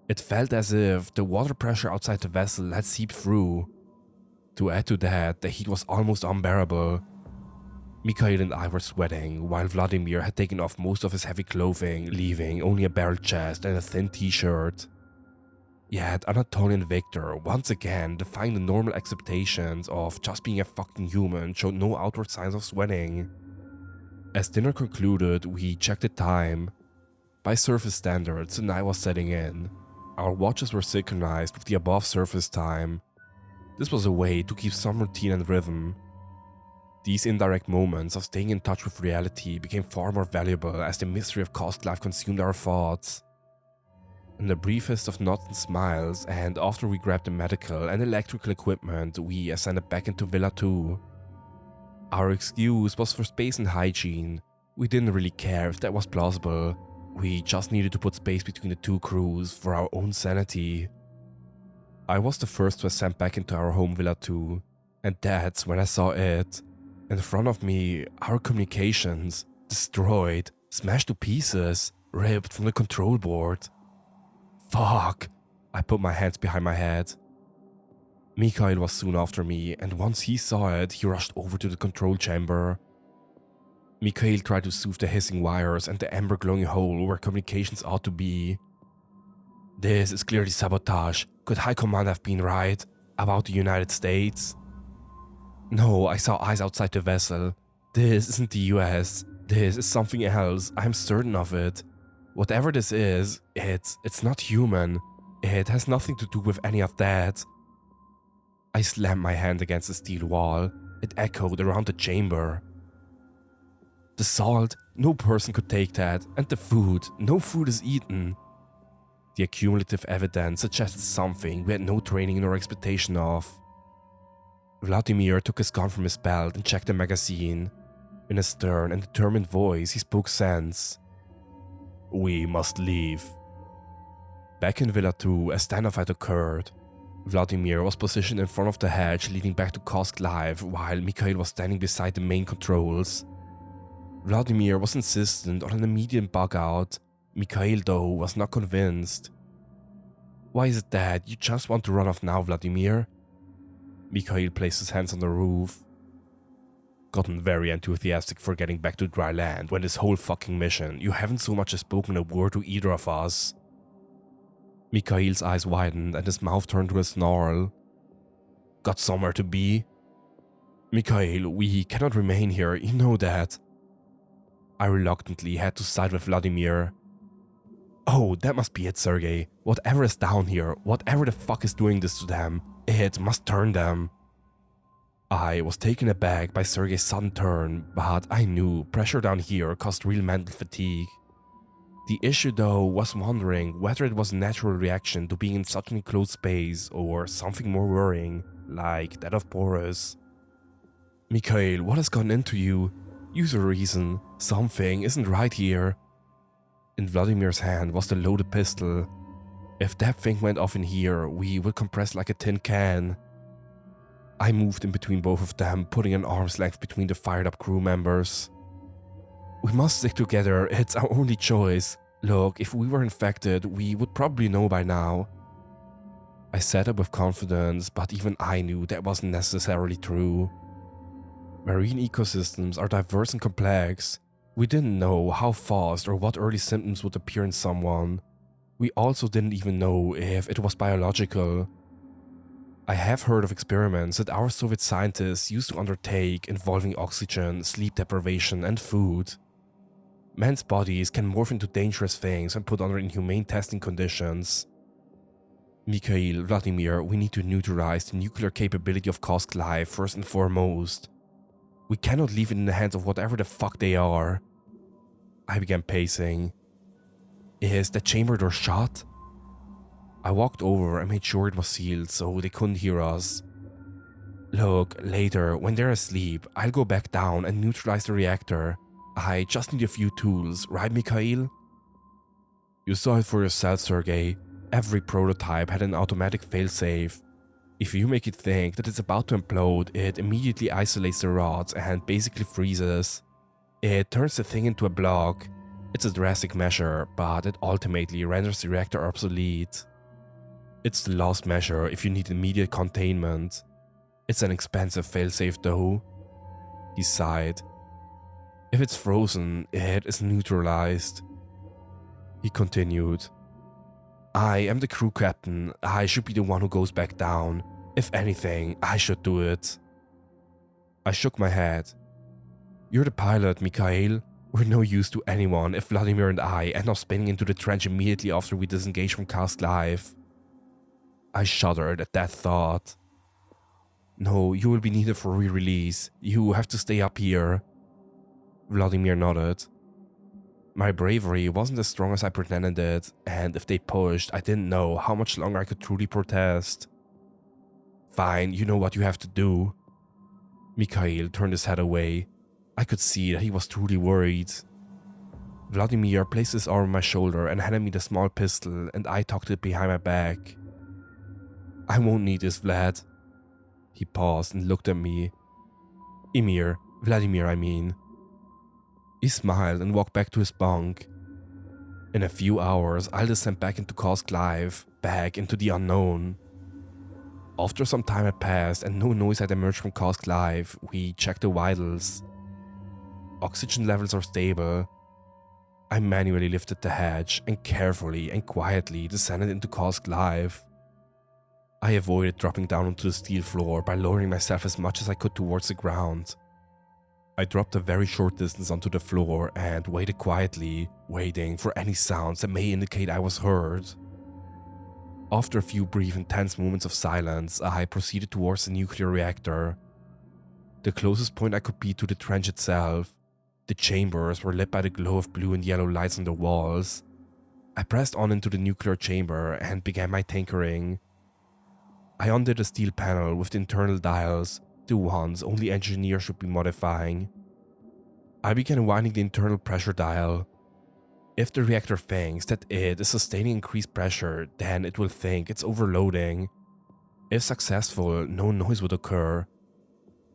It felt as if the water pressure outside the vessel had seeped through. To add to that, the heat was almost unbearable. Mikhail and I were sweating, while Vladimir had taken off most of his heavy clothing, leaving only a barrel chest and a thin t-shirt. Yet Anatoly and Victor, once again defying the normal expectations of just being a fucking human, showed no outward signs of sweating. As dinner concluded, we checked the time. By surface standards, the night was setting in. Our watches were synchronized with the above surface time. This was a way to keep some routine and rhythm. These indirect moments of staying in touch with reality became far more valuable as the mystery of Kosk Life consumed our thoughts. In the briefest of nods and smiles, and after we grabbed the medical and electrical equipment, we ascended back into Villa 2. Our excuse was for space and hygiene. We didn't really care if that was plausible. We just needed to put space between the 2 crews for our own sanity. I was the first to ascend back into our home Villa 2. And that's when I saw it. In front of me, our communications, destroyed, smashed to pieces, ripped from the control board. Fuck! I put my hands behind my head. Mikhail was soon after me, and once he saw it, he rushed over to the control chamber. Mikhail tried to soothe the hissing wires and the amber glowing hole where communications ought to be. This is clearly sabotage. Could High Command have been right about the United States? No, I saw eyes outside the vessel. This isn't the US. This is something else. I'm certain of it. Whatever this is, it's not human. It has nothing to do with any of that. I slammed my hand against the steel wall. It echoed around the chamber. The salt, no person could take that, and the food, no food is eaten. The accumulative evidence suggested something we had no training nor expectation of. Vladimir took his gun from his belt and checked the magazine. In a stern and determined voice, he spoke sense. We must leave. Back in Villa 2, a standoff had occurred. Vladimir was positioned in front of the hatch leading back to Kosk Live, while Mikhail was standing beside the main controls. Vladimir was insistent on an immediate bug out. Mikhail, though, was not convinced. Why is it that you just want to run off now, Vladimir? Mikhail placed his hands on the roof. Gotten very enthusiastic for getting back to dry land when this whole fucking mission, you haven't so much as spoken a word to either of us. Mikhail's eyes widened and his mouth turned to a snarl. Got somewhere to be? Mikhail, we cannot remain here, you know that. I reluctantly had to side with Vladimir. Oh, that must be it, Sergei. Whatever is down here, whatever the fuck is doing this to them, it must turn them. I was taken aback by Sergei's sudden turn, but I knew pressure down here caused real mental fatigue. The issue, though, was wondering whether it was a natural reaction to being in such an enclosed space or something more worrying, like that of Boris. Mikhail, what has gone into you? Use a reason. Something isn't right here. In Vladimir's hand was the loaded pistol. If that thing went off in here, we would compress like a tin can. I moved in between both of them, putting an arm's length between the fired-up crew members. We must stick together, it's our only choice. Look, if we were infected, we would probably know by now. I said it with confidence, but even I knew that wasn't necessarily true. Marine ecosystems are diverse and complex. We didn't know how fast or what early symptoms would appear in someone. We also didn't even know if it was biological. I have heard of experiments that our Soviet scientists used to undertake involving oxygen, sleep deprivation, and food. Men's bodies can morph into dangerous things when put under inhumane testing conditions. Mikhail, Vladimir, we need to neutralize the nuclear capability of Kosk Live first and foremost. We cannot leave it in the hands of whatever the fuck they are. I began pacing. Is the chamber door shut? I walked over and made sure it was sealed so they couldn't hear us. Look, later, when they're asleep, I'll go back down and neutralize the reactor. I just need a few tools, right, Mikhail? You saw it for yourself, Sergei. Every prototype had an automatic failsafe. If you make it think that it's about to implode, it immediately isolates the rods and basically freezes. It turns the thing into a block. It's a drastic measure, but it ultimately renders the reactor obsolete. It's the last measure if you need immediate containment. It's an expensive failsafe though. He sighed. If it's frozen, it is neutralized. He continued. I am the crew captain. I should be the one who goes back down. If anything, I should do it. I shook my head. You're the pilot, Mikhail. We're no use to anyone if Vladimir and I end up spinning into the trench immediately after we disengage from Kosk Live. I shuddered at that thought. No, you will be needed for re-release. You have to stay up here. Vladimir nodded. My bravery wasn't as strong as I pretended it, and if they pushed, I didn't know how much longer I could truly protest. Fine, you know what you have to do. Mikhail turned his head away. I could see that he was truly worried. Vladimir placed his arm on my shoulder and handed me the small pistol, and I tucked it behind my back. I won't need this, Vlad. He paused and looked at me. Vladimir, I mean. He smiled and walked back to his bunk. In a few hours, I'll descend back into Kosk Live, back into the unknown. After some time had passed and no noise had emerged from Kosk Live, we checked the vitals. Oxygen levels are stable. I manually lifted the hatch and carefully and quietly descended into Kosk Live. I avoided dropping down onto the steel floor by lowering myself as much as I could towards the ground. I dropped a very short distance onto the floor and waited quietly, waiting for any sounds that may indicate I was heard. After a few brief intense moments of silence, I proceeded towards the nuclear reactor. The closest point I could be to the trench itself. The chambers were lit by the glow of blue and yellow lights on the walls. I pressed on into the nuclear chamber and began my tinkering. I undid the steel panel with the internal dials, the ones only engineers should be modifying. I began winding the internal pressure dial. If the reactor thinks that it is sustaining increased pressure, then it will think it's overloading. If successful, no noise would occur.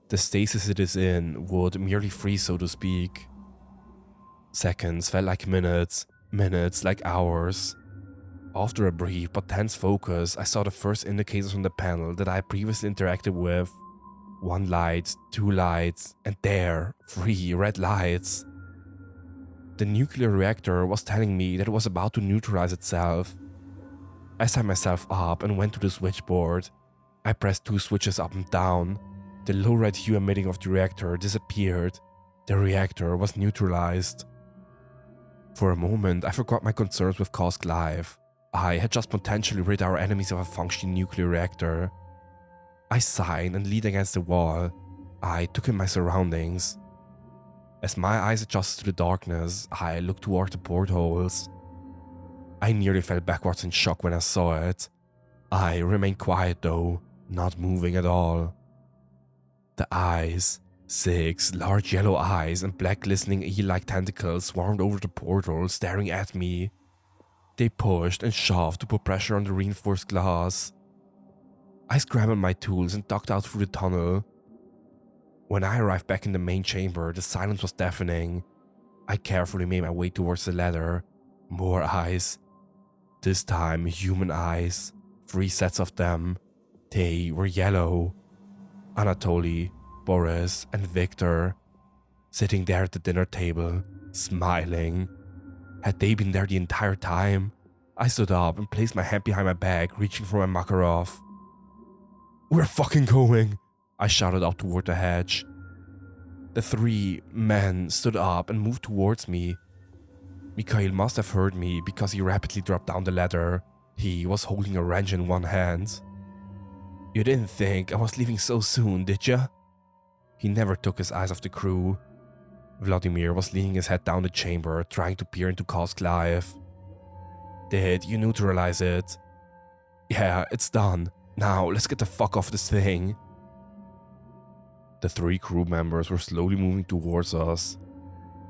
The stasis it is in would merely freeze, so to speak. Seconds felt like minutes, minutes like hours. After a brief but tense focus, I saw the first indicators on the panel that I had previously interacted with. 1 light, 2 lights, and there, 3 red lights. The nuclear reactor was telling me that it was about to neutralize itself. I sat myself up and went to the switchboard. I pressed 2 switches up and down. The low red hue emitting of the reactor disappeared. The reactor was neutralized. For a moment, I forgot my concerns with Kosk Live. I had just potentially rid our enemies of a functioning nuclear reactor. I sighed and leaned against the wall. I took in my surroundings. As my eyes adjusted to the darkness, I looked toward the portholes. I nearly fell backwards in shock when I saw it. I remained quiet though, not moving at all. The eyes, 6 large yellow eyes and black glistening eel-like tentacles swarmed over the portal, staring at me. They pushed and shoved to put pressure on the reinforced glass. I scrambled my tools and ducked out through the tunnel. When I arrived back in the main chamber, the silence was deafening. I carefully made my way towards the ladder. More eyes. This time, human eyes. 3 sets of them. They were yellow. Anatoly, Boris, and Victor, sitting there at the dinner table, smiling. Had they been there the entire time? I stood up and placed my hand behind my back, reaching for my Makarov. "We're fucking going!" I shouted out toward the hatch. The 3 men stood up and moved towards me. Mikhail must have heard me because he rapidly dropped down the ladder. He was holding a wrench in one hand. "You didn't think I was leaving so soon, did ya?" He never took his eyes off the crew. Vladimir was leaning his head down the chamber, trying to peer into Kosk Live. "Did you neutralize it?" "Yeah, it's done. Now let's get the fuck off this thing." The 3 crew members were slowly moving towards us.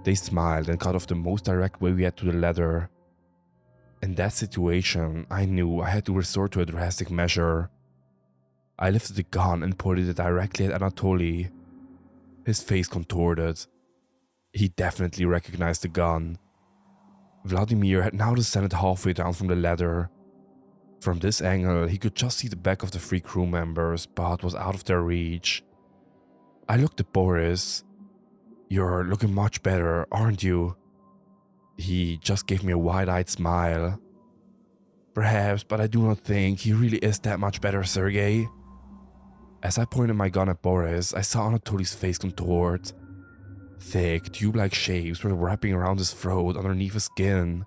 They smiled and got off the most direct way we had to the ladder. In that situation, I knew I had to resort to a drastic measure. I lifted the gun and pointed it directly at Anatoly. His face contorted. He definitely recognized the gun. Vladimir had now descended halfway down from the ladder. From this angle, he could just see the back of the 3 crew members, but was out of their reach. I looked at Boris. "You're looking much better, aren't you?" He just gave me a wide-eyed smile. "Perhaps, but I do not think he really is that much better, Sergei." As I pointed my gun at Boris, I saw Anatoly's face contort. Thick, tube-like shapes were wrapping around his throat underneath his skin.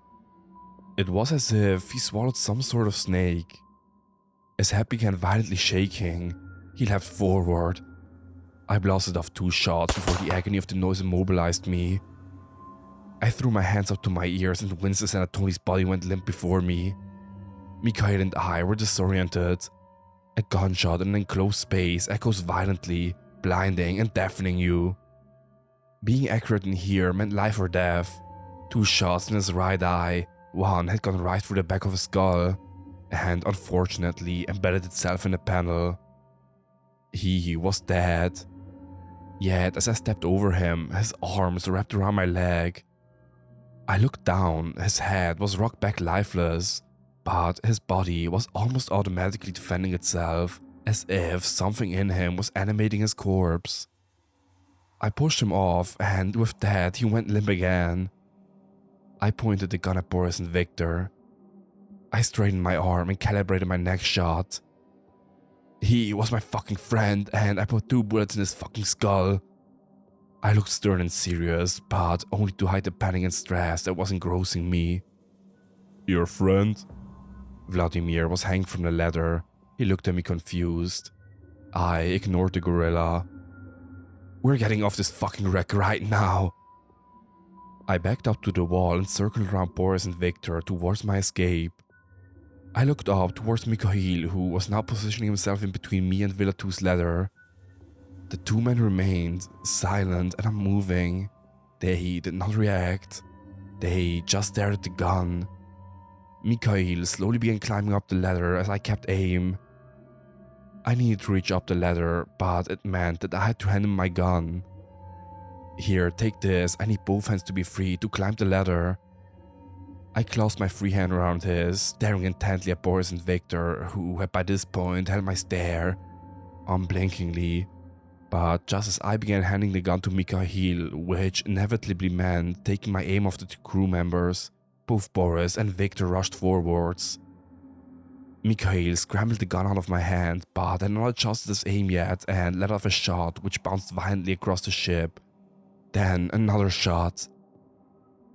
It was as if he swallowed some sort of snake. His head began violently shaking. He leapt forward. I blasted off 2 shots before the agony of the noise immobilized me. I threw my hands up to my ears and winced as Anatoly's body went limp before me. Mikhail and I were disoriented. A gunshot in an enclosed space echoes violently, blinding and deafening you. Being accurate in here meant life or death. 2 shots in his right eye. One had gone right through the back of his skull, and unfortunately embedded itself in the panel. He was dead. Yet, as I stepped over him, his arms wrapped around my leg. I looked down, his head was rocked back lifeless, but his body was almost automatically defending itself, as if something in him was animating his corpse. I pushed him off, and with that, he went limp again. I pointed the gun at Boris and Victor. I straightened my arm and calibrated my next shot. He was my fucking friend, and I put 2 bullets in his fucking skull. I looked stern and serious, but only to hide the panic and stress that was engrossing me. Your friend? Vladimir was hanging from the ladder. He looked at me confused. I ignored the gorilla. We're getting off this fucking wreck right now. I backed up to the wall and circled around Boris and Victor towards my escape. I looked up towards Mikhail, who was now positioning himself in between me and Villa 2's ladder. The 2 men remained, silent and unmoving. They did not react. They just stared at the gun. Mikhail slowly began climbing up the ladder as I kept aim. I needed to reach up the ladder, but it meant that I had to hand him my gun. Here, take this. I need both hands to be free to climb the ladder. I clasped my free hand around his, staring intently at Boris and Victor, who had by this point held my stare, unblinkingly. But just as I began handing the gun to Mikhail, which inevitably meant taking my aim off the 2 crew members, both Boris and Victor rushed forwards. Mikhail scrambled the gun out of my hand, but had not adjusted his aim yet and let off a shot which bounced violently across the ship. Then another shot.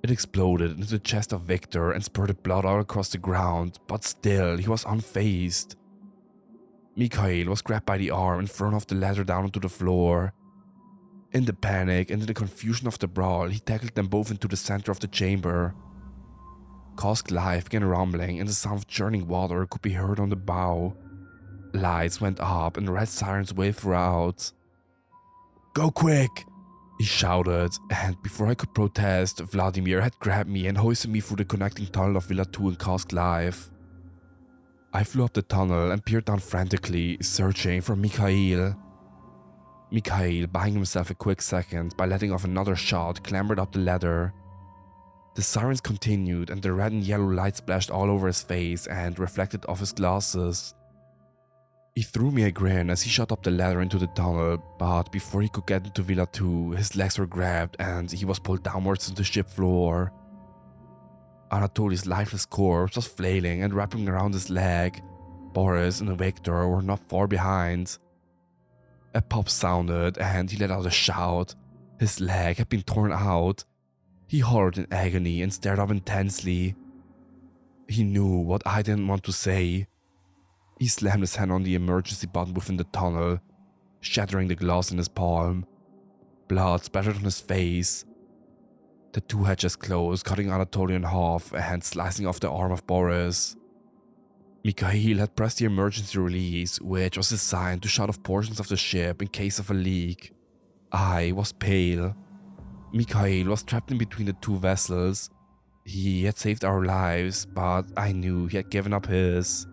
It exploded into the chest of Victor and spurted blood out across the ground, but still he was unfazed. Mikhail was grabbed by the arm and thrown off the ladder down onto the floor. In the panic and in the confusion of the brawl, he tackled them both into the center of the chamber. Kosk Life began rumbling and the sound of churning water could be heard on the bow. Lights went up and red sirens waved throughout. "Go quick!" he shouted, and before I could protest, Vladimir had grabbed me and hoisted me through the connecting tunnel of Villa 2 and Kosk Life. I flew up the tunnel and peered down frantically, searching for Mikhail. Mikhail, buying himself a quick second by letting off another shot, clambered up the ladder. The sirens continued and the red and yellow light splashed all over his face and reflected off his glasses. He threw me a grin as he shot up the ladder into the tunnel, but before he could get into Villa 2, his legs were grabbed and he was pulled downwards to the ship floor. Anatoly's lifeless corpse was flailing and wrapping around his leg. Boris and Victor were not far behind. A pop sounded and he let out a shout. His leg had been torn out. He hollered in agony and stared up intensely. He knew what I didn't want to say. He slammed his hand on the emergency button within the tunnel, shattering the glass in his palm. Blood splattered on his face. The 2 hatches closed, cutting Anatoly in half and slicing off the arm of Boris. Mikhail had pressed the emergency release, which was designed to shut off portions of the ship in case of a leak. I was pale. Mikhail was trapped in between the 2 vessels. He had saved our lives, but I knew he had given up his.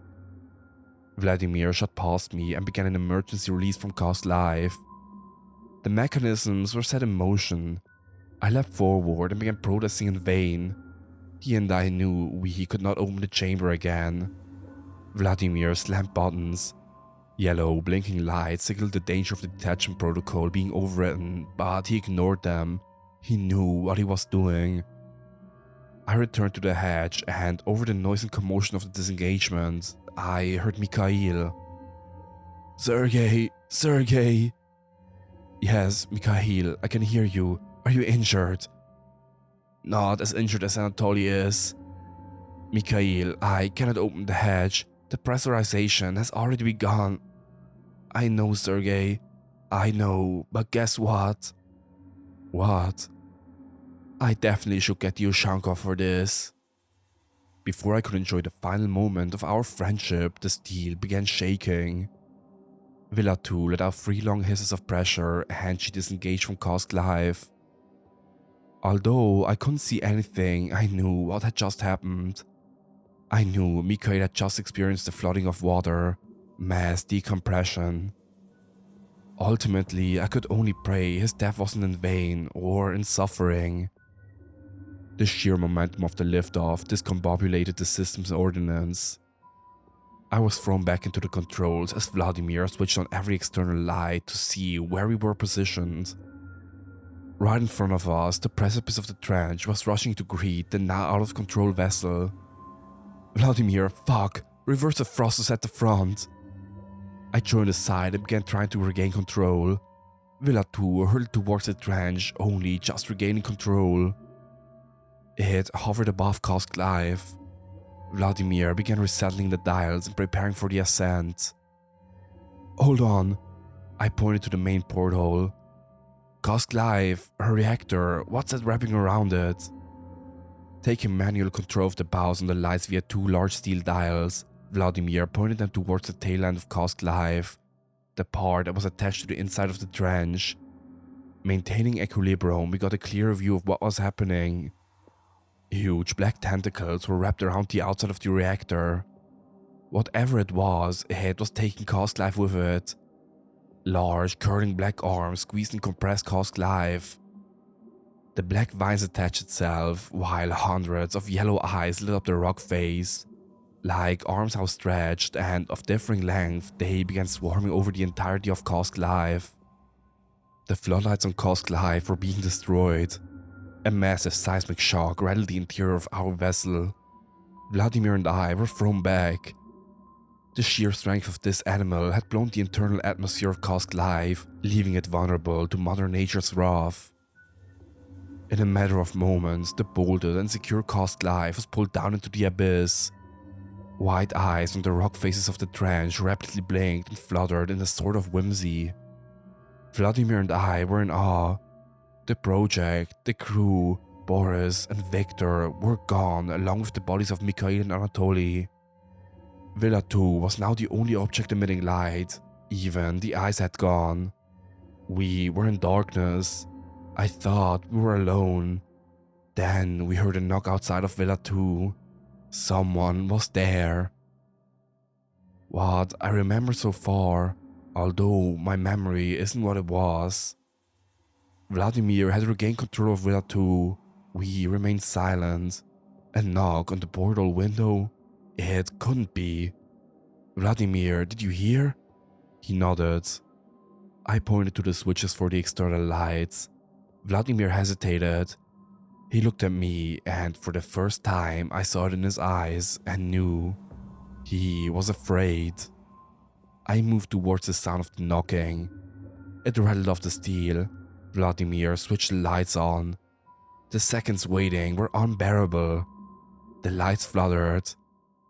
Vladimir shot past me and began an emergency release from Kosk Life. The mechanisms were set in motion. I leapt forward and began protesting in vain. He and I knew we could not open the chamber again. Vladimir slammed buttons. Yellow, blinking lights signaled the danger of the detachment protocol being overwritten, but he ignored them. He knew what he was doing. I returned to the hatch, and over the noise and commotion of the disengagement, I heard Mikhail. "Sergey! Sergey!" "Yes, Mikhail, I can hear you. Are you injured?" "Not as injured as Anatoly is." "Mikhail, I cannot open the hatch. The pressurization has already begun." "I know, Sergey. I know, but guess what?" "What?" "I definitely should get you Shankov for this." Before I could enjoy the final moment of our friendship, the steel began shaking. Villa 2 let out 3 long hisses of pressure and she disengaged from Kosk Life. Although I couldn't see anything, I knew what had just happened. I knew Mikhail had just experienced the flooding of water, mass decompression. Ultimately, I could only pray his death wasn't in vain or in suffering. The sheer momentum of the liftoff discombobulated the system's ordnance. I was thrown back into the controls as Vladimir switched on every external light to see where we were positioned. Right in front of us, the precipice of the trench was rushing to greet the now out-of-control vessel. Vladimir, fuck, reverse the thrusters at the front. I joined the side and began trying to regain control. Villa 2 hurtled towards the trench, only just regaining control. It hovered above Kosk Live. Vladimir began resettling the dials and preparing for the ascent. Hold on, I pointed to the main porthole. Kosk Live, her reactor, what's that wrapping around it? Taking manual control of the bows on the lights via 2 large steel dials, Vladimir pointed them towards the tail end of Kosk Live, the part that was attached to the inside of the trench. Maintaining equilibrium, we got a clear view of what was happening. Huge black tentacles were wrapped around the outside of the reactor. Whatever it was taking Kosk Live with it. Large, curling black arms squeezed and compressed Kosk Live. The black vines attached itself, while hundreds of yellow eyes lit up the rock face. Like arms outstretched and of differing length, they began swarming over the entirety of Kosk Live. The floodlights on Kosk Live were being destroyed. A massive seismic shock rattled the interior of our vessel. Vladimir and I were thrown back. The sheer strength of this animal had blown the internal atmosphere of Kosk Live, leaving it vulnerable to Mother Nature's wrath. In a matter of moments, the bolted and secure Kosk Live was pulled down into the abyss. Wide eyes on the rock faces of the trench rapidly blinked and fluttered in a sort of whimsy. Vladimir and I were in awe. The project, the crew, Boris and Victor were gone along with the bodies of Mikhail and Anatoly. Villa 2 was now the only object emitting light. Even the eyes had gone. We were in darkness. I thought we were alone. Then we heard a knock outside of Villa 2. Someone was there. What I remember so far, although my memory isn't what it was. Vladimir had regained control of Villa 2. We remained silent. A knock on the portal window? It couldn't be. Vladimir, did you hear? He nodded. I pointed to the switches for the external lights. Vladimir hesitated. He looked at me, and for the first time I saw it in his eyes and knew. He was afraid. I moved towards the sound of the knocking. It rattled off the steel. Vladimir switched the lights on. The seconds waiting were unbearable. The lights fluttered.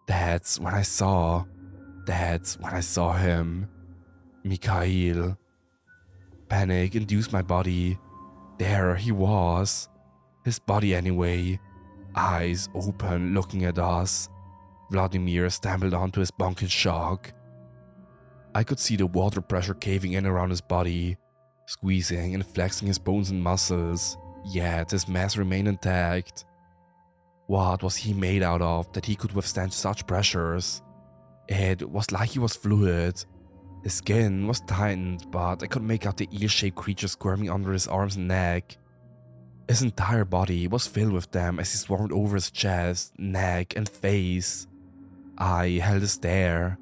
That's when I saw him. Mikhail. Panic induced my body. There he was. His body anyway. Eyes open, looking at us. Vladimir stumbled onto his bunk in shock. I could see the water pressure caving in around his body, squeezing and flexing his bones and muscles, yet his mass remained intact. What was he made out of that he could withstand such pressures? It was like he was fluid. His skin was tightened, but I could make out the eel-shaped creature squirming under his arms and neck. His entire body was filled with them as he swarmed over his chest, neck, and face. I held his stare.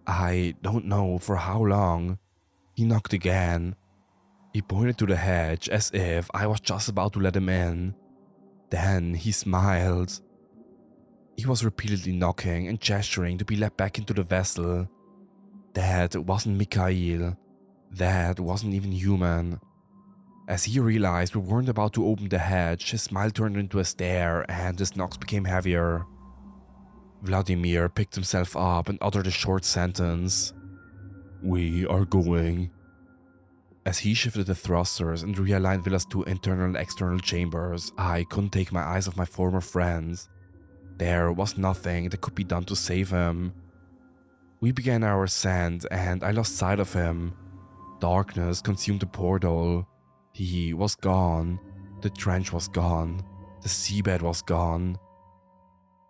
I don't know for how long. He knocked again. He pointed to the hedge as if I was just about to let him in. Then he smiled. He was repeatedly knocking and gesturing to be let back into the vessel. That wasn't Mikhail. That wasn't even human. As he realized we weren't about to open the hatch, his smile turned into a stare and his knocks became heavier. Vladimir picked himself up and uttered a short sentence. "We are going." As he shifted the thrusters and realigned Villa's 2 internal and external chambers, I couldn't take my eyes off my former friend. There was nothing that could be done to save him. We began our ascent and I lost sight of him. Darkness consumed the portal. He was gone. The trench was gone. The seabed was gone.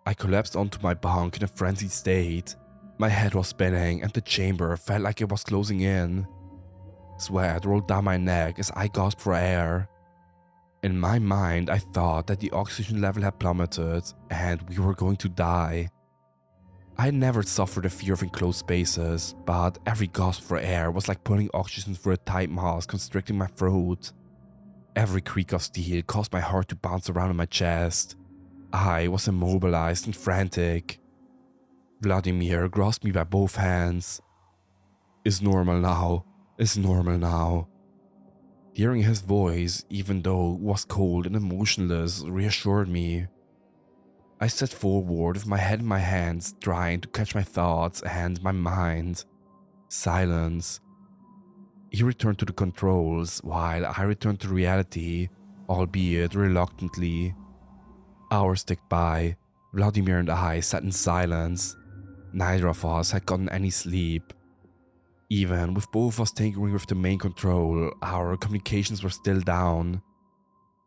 I collapsed onto my bunk in a frenzied state. My head was spinning and the chamber felt like it was closing in. Sweat rolled down my neck as I gasped for air. In my mind, I thought that the oxygen level had plummeted and we were going to die. I had never suffered the fear of enclosed spaces, but every gasp for air was like pulling oxygen through a tight mask constricting my throat. Every creak of steel caused my heart to bounce around in my chest. I was immobilized and frantic. Vladimir grasped me by both hands. "It's normal now. It's normal now." Hearing his voice, even though it was cold and emotionless, reassured me. I stepped forward with my head in my hands, trying to catch my thoughts and my mind. Silence. He returned to the controls, while I returned to reality, albeit reluctantly. Hours ticked by. Vladimir and I sat in silence. Neither of us had gotten any sleep. Even with both of us tinkering with the main control, our communications were still down.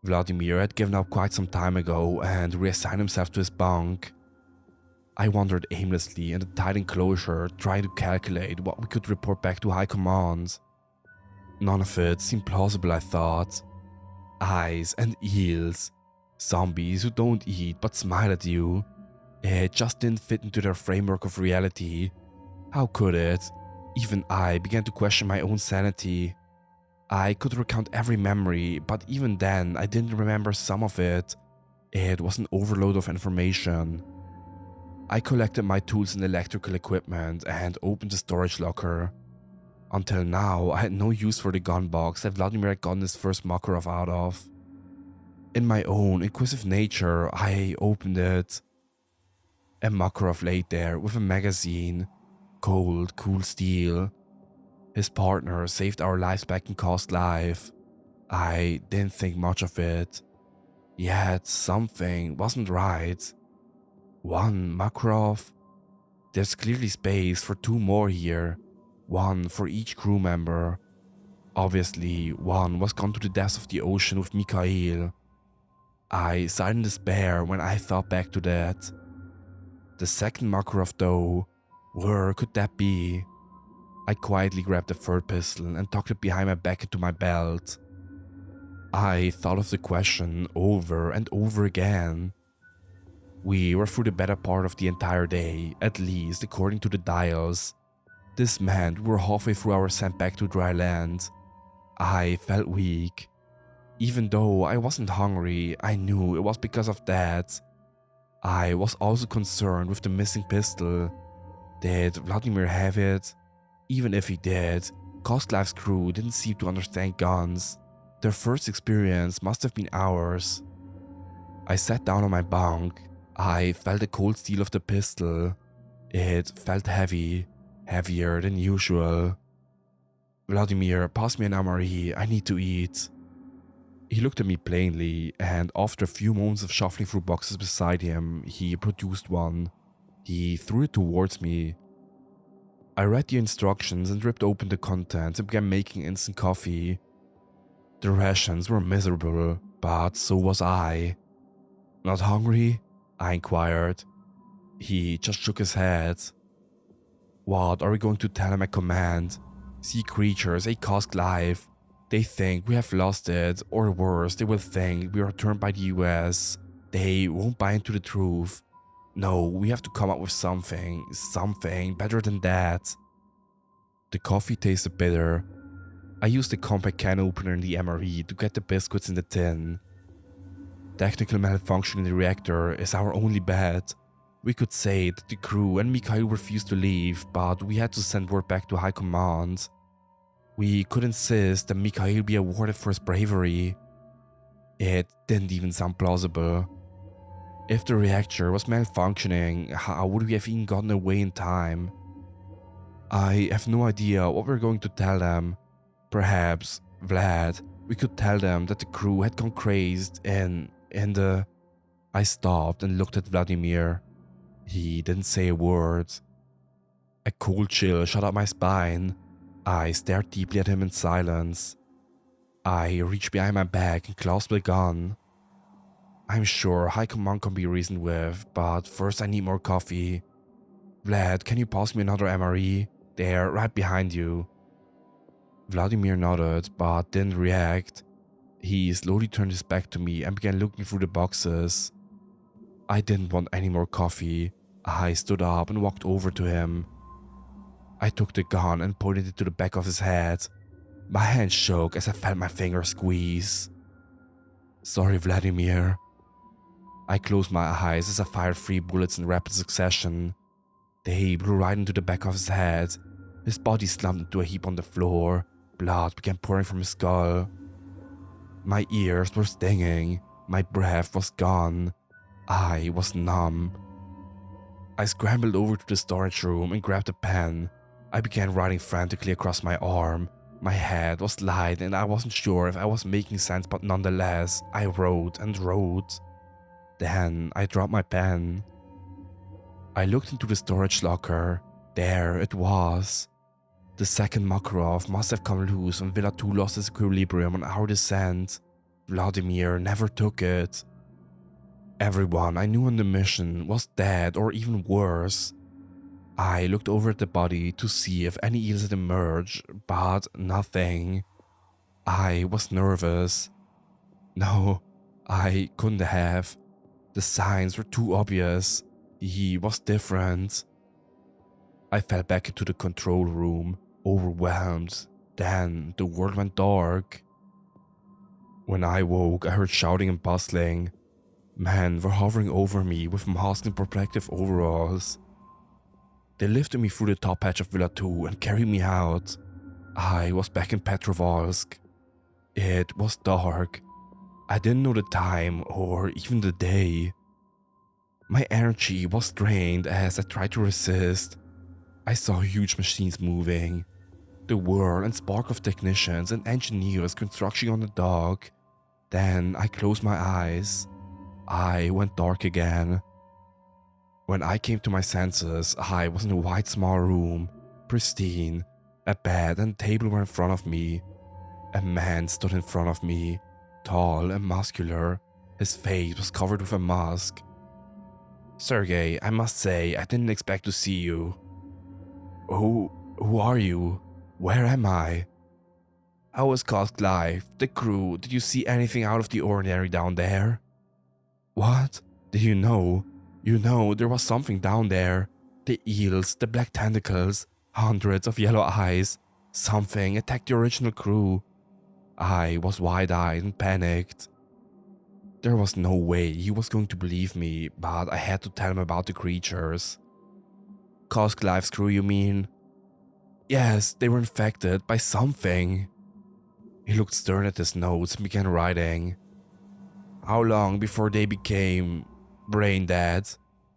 Vladimir had given up quite some time ago and reassigned himself to his bunk. I wandered aimlessly in the tight enclosure, trying to calculate what we could report back to High Command. None of it seemed plausible, I thought. Eyes and eels. Zombies who don't eat but smile at you. It just didn't fit into their framework of reality. How could it? Even I began to question my own sanity. I could recount every memory, but even then I didn't remember some of it. It was an overload of information. I collected my tools and electrical equipment and opened the storage locker. Until now, I had no use for the gun box that Vladimir had gotten his first Makarov out of. In my own inquisitive nature, I opened it. A Makarov laid there with a magazine. Cold, cool steel. His partner saved our lives back in Cost Life. I didn't think much of it. Yet something wasn't right. One Makarov? There's clearly space for 2 more here. 1 for each crew member. Obviously, 1 was gone to the depths of the ocean with Mikhail. I sighed in despair when I thought back to that. The second Makarov though, where could that be? I quietly grabbed the third pistol and tucked it behind my back into my belt. I thought of the question over and over again. We were through the better part of the entire day, at least according to the dials. This meant we were halfway through our ascent back to dry land. I felt weak. Even though I wasn't hungry, I knew it was because of that. I was also concerned with the missing pistol. Did Vladimir have it? Even if he did, Kostlev's crew didn't seem to understand guns. Their first experience must have been ours. I sat down on my bunk. I felt the cold steel of the pistol. It felt heavy, heavier than usual. "Vladimir, pass me an MRE, I need to eat." He looked at me plainly, and after a few moments of shuffling through boxes beside him, he produced one. He threw it towards me. I read the instructions and ripped open the contents and began making instant coffee. The rations were miserable, but so was I. "Not hungry?" I inquired. He just shook his head. "What are we going to tell him at command? Sea creatures, a Kosk life. They think we have lost it, or worse, they will think we are turned by the US. They won't buy into the truth. No, we have to come up with something better than that." The coffee tasted bitter. I used the compact can opener in the MRE to get the biscuits in the tin. Technical malfunction in the reactor is our only bet. We could say that the crew and Mikhail refused to leave, but we had to send word back to High Command. We could insist that Mikhail be awarded for his bravery. It didn't even sound plausible. If the reactor was malfunctioning, how would we have even gotten away in time? I have no idea what we're going to tell them. Perhaps, Vlad, we could tell them that the crew had gone crazed in the... I stopped and looked at Vladimir. He didn't say a word. A cold chill shot up my spine. I stared deeply at him in silence. I reached behind my back and clasped a gun. I'm sure High Command can be reasoned with, but first I need more coffee. Vlad, can you pass me another MRE? There, right behind you. Vladimir nodded but didn't react. He slowly turned his back to me and began looking through the boxes. I didn't want any more coffee. I stood up and walked over to him. I took the gun and pointed it to the back of his head. My hand shook as I felt my finger squeeze. Sorry, Vladimir. I closed my eyes as I fired 3 bullets in rapid succession. They blew right into the back of his head. His body slumped into a heap on the floor. Blood began pouring from his skull. My ears were stinging. My breath was gone. I was numb. I scrambled over to the storage room and grabbed a pen. I began writing frantically across my arm. My head was light and I wasn't sure if I was making sense, but nonetheless, I wrote and wrote. Then I dropped my pen. I looked into the storage locker. There it was. The second Makarov must have come loose when Villa 2 lost its equilibrium on our descent. Vladimir never took it. Everyone I knew on the mission was dead or even worse. I looked over at the body to see if any eels had emerged, but nothing. I was nervous. No, I couldn't have. The signs were too obvious. He was different. I fell back into the control room, overwhelmed. Then the world went dark. When I woke, I heard shouting and bustling. Men were hovering over me with masks and protective overalls. They lifted me through the top hatch of Villa 2 and carried me out. I was back in Petrovolsk. It was dark. I didn't know the time or even the day. My energy was drained as I tried to resist. I saw huge machines moving. The whir and spark of technicians and engineers constructing on the dock. Then I closed my eyes. I went dark again. When I came to my senses, I was in a white small room, pristine. A bed and table were in front of me. A man stood in front of me, tall and muscular. His face was covered with a mask. Sergey, I must say, I didn't expect to see you. Who are you? Where am I? I was called Clive. The crew, did you see anything out of the ordinary down there? What? Did you know? You know, there was something down there. The eels, the black tentacles, hundreds of yellow eyes. Something attacked the original crew. I was wide-eyed and panicked. There was no way he was going to believe me, but I had to tell him about the creatures. Cause Clive's crew, you mean? Yes, they were infected by something. He looked stern at his notes and began writing. How long before they became brain dead,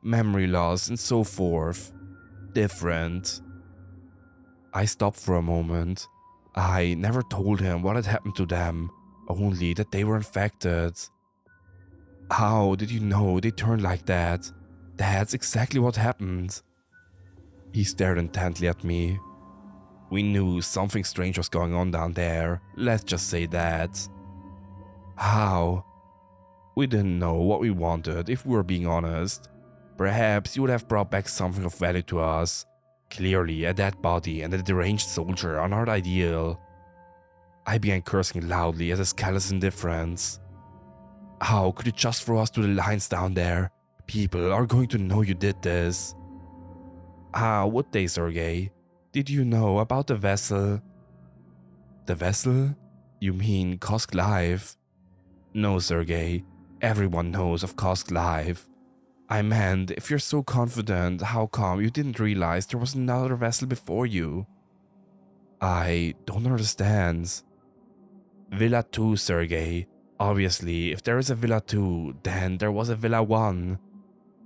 memory loss, and so forth? Different. I stopped for a moment. I never told him what had happened to them, only that they were infected. How did you know they turned like that? That's exactly what happened. He stared intently at me. We knew something strange was going on down there, let's just say that. How? We didn't know what we wanted, if we were being honest. Perhaps you would have brought back something of value to us. Clearly, a dead body and a deranged soldier are not ideal. I began cursing loudly at his callous indifference. How could you just throw us to the lines down there? People are going to know you did this. How would they, Sergey? Did you know about the vessel? The vessel? You mean Kosk Live? No, Sergey. Everyone knows of Kosk Live. I meant, if you're so confident, how come you didn't realize there was another vessel before you? I don't understand. Villa 2, Sergey. Obviously, if there is a Villa 2, then there was a Villa 1.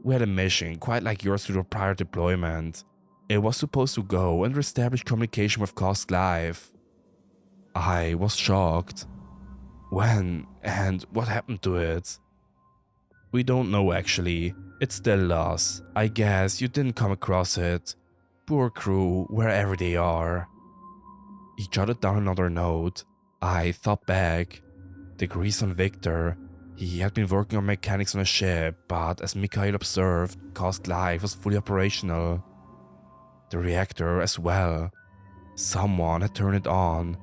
We had a mission quite like yours to the prior deployment. It was supposed to go and reestablish communication with Kosk Live. I was shocked. When and what happened to it? We don't know actually. It's still lost. I guess you didn't come across it. Poor crew, wherever they are. He jotted down another note. I thought back. Degrees on Victor. He had been working on mechanics on a ship, but as Mikhail observed, Kosk Live was fully operational. The reactor as well. Someone had turned it on.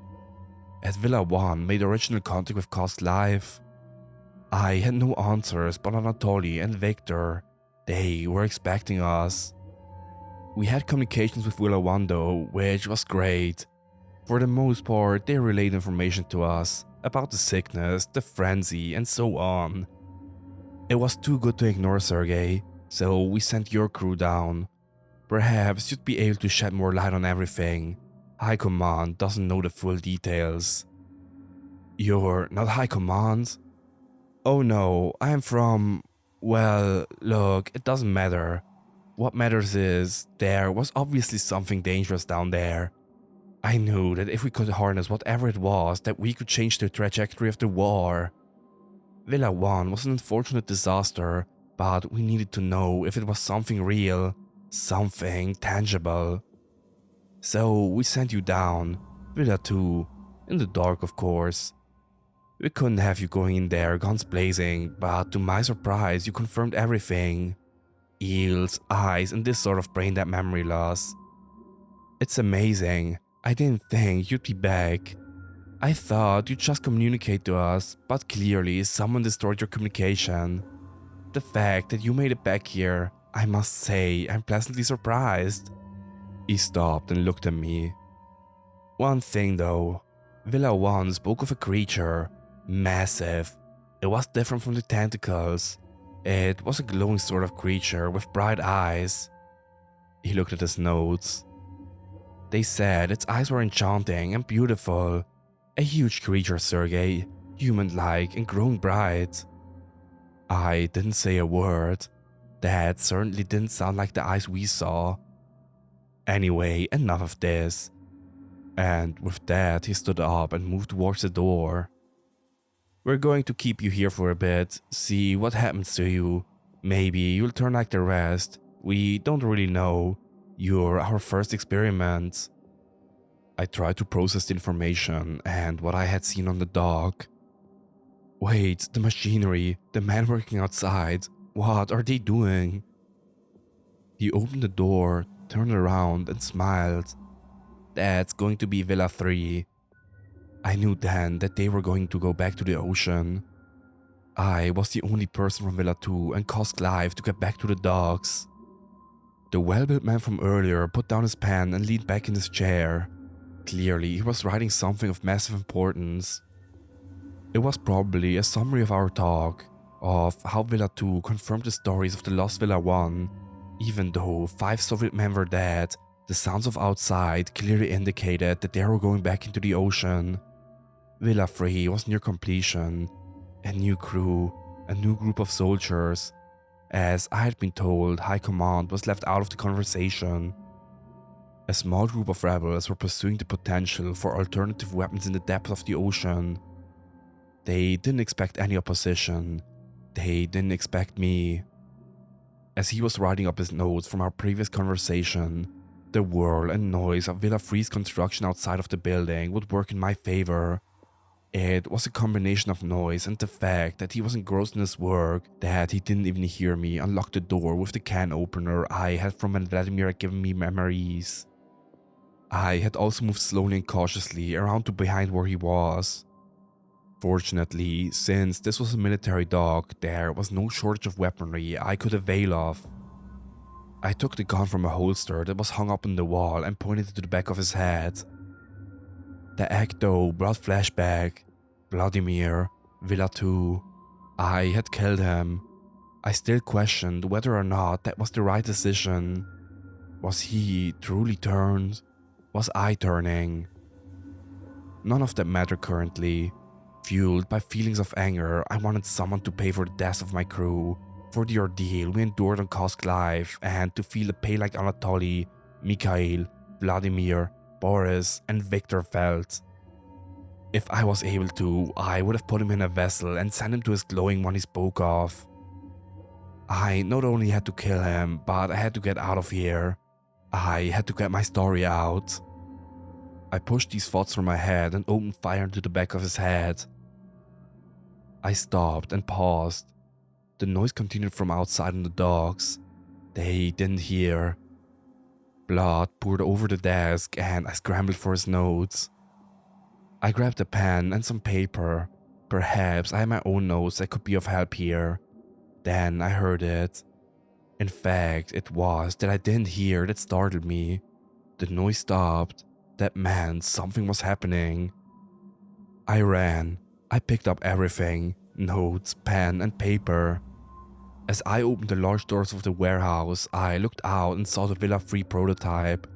At Villa 1 made original contact with Cost Life. I had no answers, but Anatoly and Victor, they were expecting us. We had communications with Villa 1 though, which was great. For the most part, they relayed information to us about the sickness, the frenzy, and so on. It was too good to ignore, Sergey, so we sent your crew down. Perhaps you'd be able to shed more light on everything. High Command doesn't know the full details. You're not High Command? Oh no, I'm from… Well, look, it doesn't matter. What matters is, there was obviously something dangerous down there. I knew that if we could harness whatever it was, that we could change the trajectory of the war. Villa 1 was an unfortunate disaster, but we needed to know if it was something real, something tangible. So we sent you down, Villa 2, in the dark of course. We couldn't have you going in there guns blazing, but to my surprise you confirmed everything. Eels, eyes, and this sort of brain-dead memory loss. It's amazing. I didn't think you'd be back. I thought you'd just communicate to us, but clearly someone destroyed your communication. The fact that you made it back here, I must say, I'm pleasantly surprised. He stopped and looked at me. One thing though, Villa 1 spoke of a creature, massive. It was different from the tentacles. It was a glowing sort of creature with bright eyes. He looked at his notes. They said its eyes were enchanting and beautiful. A huge creature, Sergey, human-like and growing bright. I didn't say a word. That certainly didn't sound like the eyes we saw. Anyway, enough of this. And with that, he stood up and moved towards the door. We're going to keep you here for a bit, see what happens to you. Maybe you'll turn like the rest. We don't really know. You're our first experiment. I tried to process the information and what I had seen on the dock. Wait, the machinery, the men working outside, what are they doing? He opened the door, turned around and smiled. That's going to be Villa 3. I knew then that they were going to go back to the ocean. I was the only person from Villa 2 and Kosk Life to get back to the docks. The well-built man from earlier put down his pen and leaned back in his chair. Clearly, he was writing something of massive importance. It was probably a summary of our talk, of how Villa 2 confirmed the stories of the lost Villa 1. Even though 5 Soviet men were dead, the sounds of outside clearly indicated that they were going back into the ocean. Villa 3 was near completion. A new crew, a new group of soldiers. As I had been told, High Command was left out of the conversation. A small group of rebels were pursuing the potential for alternative weapons in the depths of the ocean. They didn't expect any opposition. They didn't expect me. As he was writing up his notes from our previous conversation, the whirl and noise of Villa 3's construction outside of the building would work in my favor. It was a combination of noise and the fact that he was engrossed in his work that he didn't even hear me unlock the door with the can opener I had from when Vladimir had given me memories. I had also moved slowly and cautiously around to behind where he was. Fortunately, since this was a military dock, there was no shortage of weaponry I could avail of. I took the gun from a holster that was hung up on the wall and pointed it to the back of his head. The act though brought flashback. Vladimir, Villa 2. I had killed him. I still questioned whether or not that was the right decision. Was he truly turned? Was I turning? None of that mattered currently. Fueled by feelings of anger, I wanted someone to pay for the deaths of my crew, for the ordeal we endured on Kosk Life, and to feel the pain like Anatoly, Mikhail, Vladimir, Boris, and Victor felt. If I was able to, I would have put him in a vessel and sent him to his glowing one he spoke of. I not only had to kill him, but I had to get out of here. I had to get my story out. I pushed these thoughts from my head and opened fire into the back of his head. I stopped and paused. The noise continued from outside on the docks. They didn't hear. Blood poured over the desk and I scrambled for his notes. I grabbed a pen and some paper. Perhaps I had my own notes that could be of help here. Then I heard it. In fact, it was that I didn't hear that startled me. The noise stopped. That meant something was happening. I ran. I picked up everything, notes, pen, and paper. As I opened the large doors of the warehouse, I looked out and saw the Villa 3 prototype.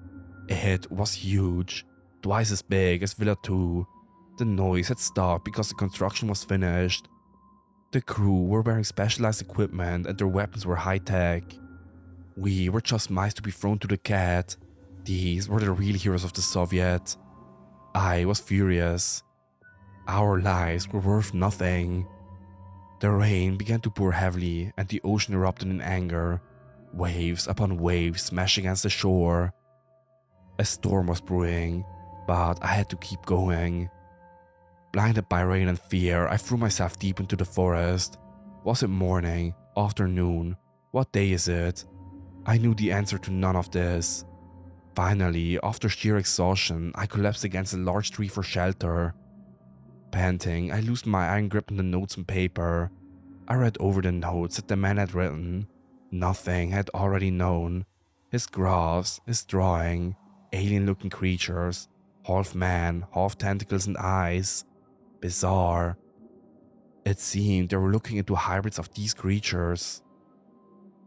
It was huge, twice as big as Villa 2. The noise had stopped because the construction was finished. The crew were wearing specialized equipment and their weapons were high-tech. We were just mice to be thrown to the cat. These were the real heroes of the Soviet. I was furious. Our lives were worth nothing. The rain began to pour heavily and the ocean erupted in anger, waves upon waves smashing against the shore. A storm was brewing, but I had to keep going. Blinded by rain and fear, I threw myself deep into the forest. Was it morning, afternoon? What day is it? I knew the answer to none of this. Finally, after sheer exhaustion, I collapsed against a large tree for shelter. Panting, I loosened my iron grip on the notes and paper. I read over the notes that the man had written. Nothing I had already known. His graphs, his drawing, alien-looking creatures, half man, half tentacles and eyes. Bizarre. It seemed they were looking into hybrids of these creatures.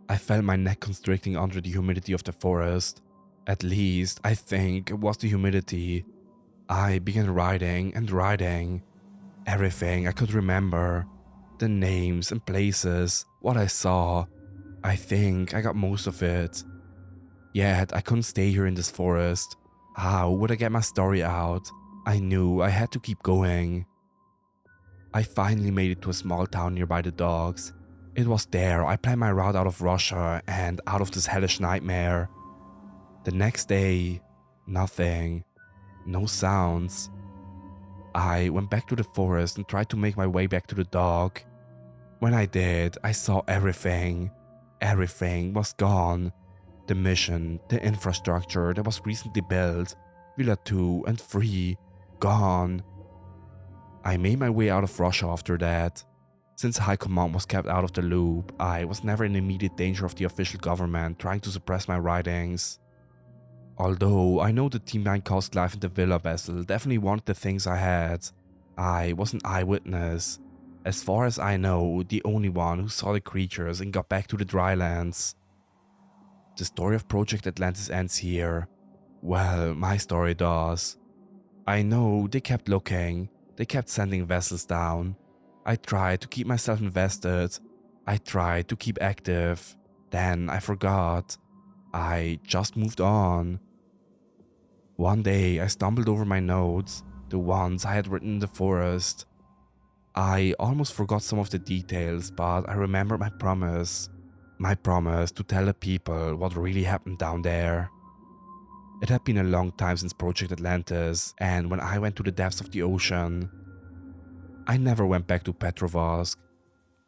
I felt my neck constricting under the humidity of the forest. At least, I think it was the humidity. I began writing and writing. Everything I could remember. The names and places, what I saw. I think I got most of it. Yet I couldn't stay here in this forest. How would I get my story out? I knew I had to keep going. I finally made it to a small town nearby the docks. It was there I planned my route out of Russia and out of this hellish nightmare. The next day, nothing. No sounds. I went back to the forest and tried to make my way back to the dock. When I did, I saw everything. Everything was gone. The mission, the infrastructure that was recently built, Villa 2 and 3, gone. I made my way out of Russia after that. Since High Command was kept out of the loop, I was never in immediate danger of the official government trying to suppress my writings. Although I know the team behind Caused Life in the Villa vessel definitely wanted the things I had, I was an eyewitness. As far as I know, the only one who saw the creatures and got back to the drylands. The story of Project Atlantis ends here. Well, my story does. I know they kept looking, they kept sending vessels down. I tried to keep myself invested. I tried to keep active. Then I forgot. I just moved on. One day I stumbled over my notes, the ones I had written in the forest. I almost forgot some of the details, but I remembered my promise. My promise to tell the people what really happened down there. It had been a long time since Project Atlantis, and when I went to the depths of the ocean, I never went back to Petrovsk.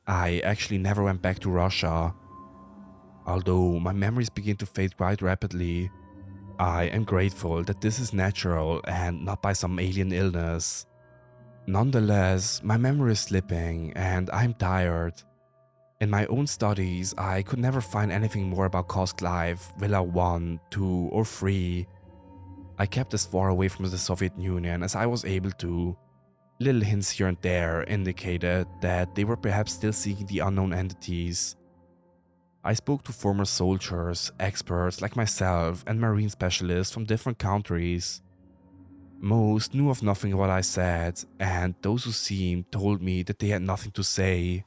I actually never went back to Russia. Although my memories begin to fade quite rapidly, I am grateful that this is natural and not by some alien illness. Nonetheless, my memory is slipping and I'm tired. In my own studies, I could never find anything more about Caused Life, Villa 1, 2 or 3. I kept as far away from the Soviet Union as I was able to. Little hints here and there indicated that they were perhaps still seeking the unknown entities. I spoke to former soldiers, experts like myself, and marine specialists from different countries. Most knew of nothing of what I said, and those who seemed told me that they had nothing to say.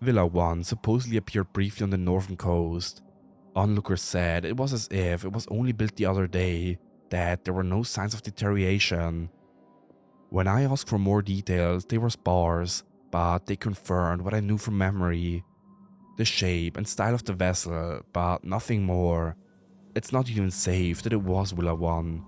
Villa 1 supposedly appeared briefly on the northern coast. Onlookers said it was as if it was only built the other day, that there were no signs of deterioration. When I asked for more details, they were sparse, but they confirmed what I knew from memory. The shape and style of the vessel, but nothing more. It's not even safe that it was Villa 1.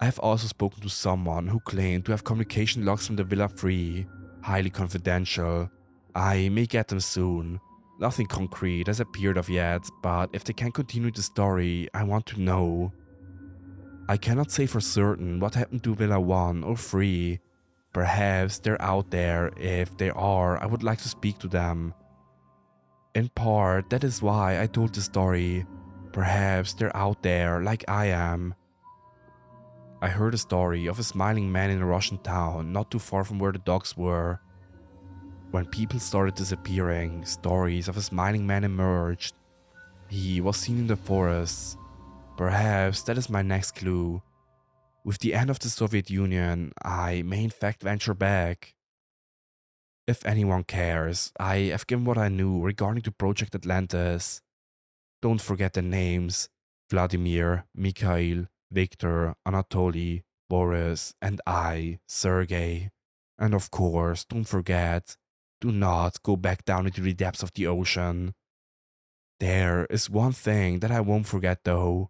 I have also spoken to someone who claimed to have communication logs from the Villa 3, highly confidential. I may get them soon. Nothing concrete has appeared of yet, but if they can continue the story, I want to know. I cannot say for certain what happened to Villa 1 or 3. Perhaps they're out there. If they are, I would like to speak to them. In part, that is why I told the story. Perhaps they're out there like I am. I heard a story of a smiling man in a Russian town not too far from where the dogs were. When people started disappearing, stories of a smiling man emerged. He was seen in the forests. Perhaps that is my next clue. With the end of the Soviet Union, I may in fact venture back. If anyone cares, I have given what I knew regarding to Project Atlantis. Don't forget the names: Vladimir, Mikhail, Viktor, Anatoly, Boris, and I, Sergei. And of course, don't forget, do not go back down into the depths of the ocean. There is one thing that I won't forget though.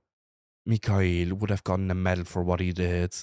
Mikhail would have gotten a medal for what he did.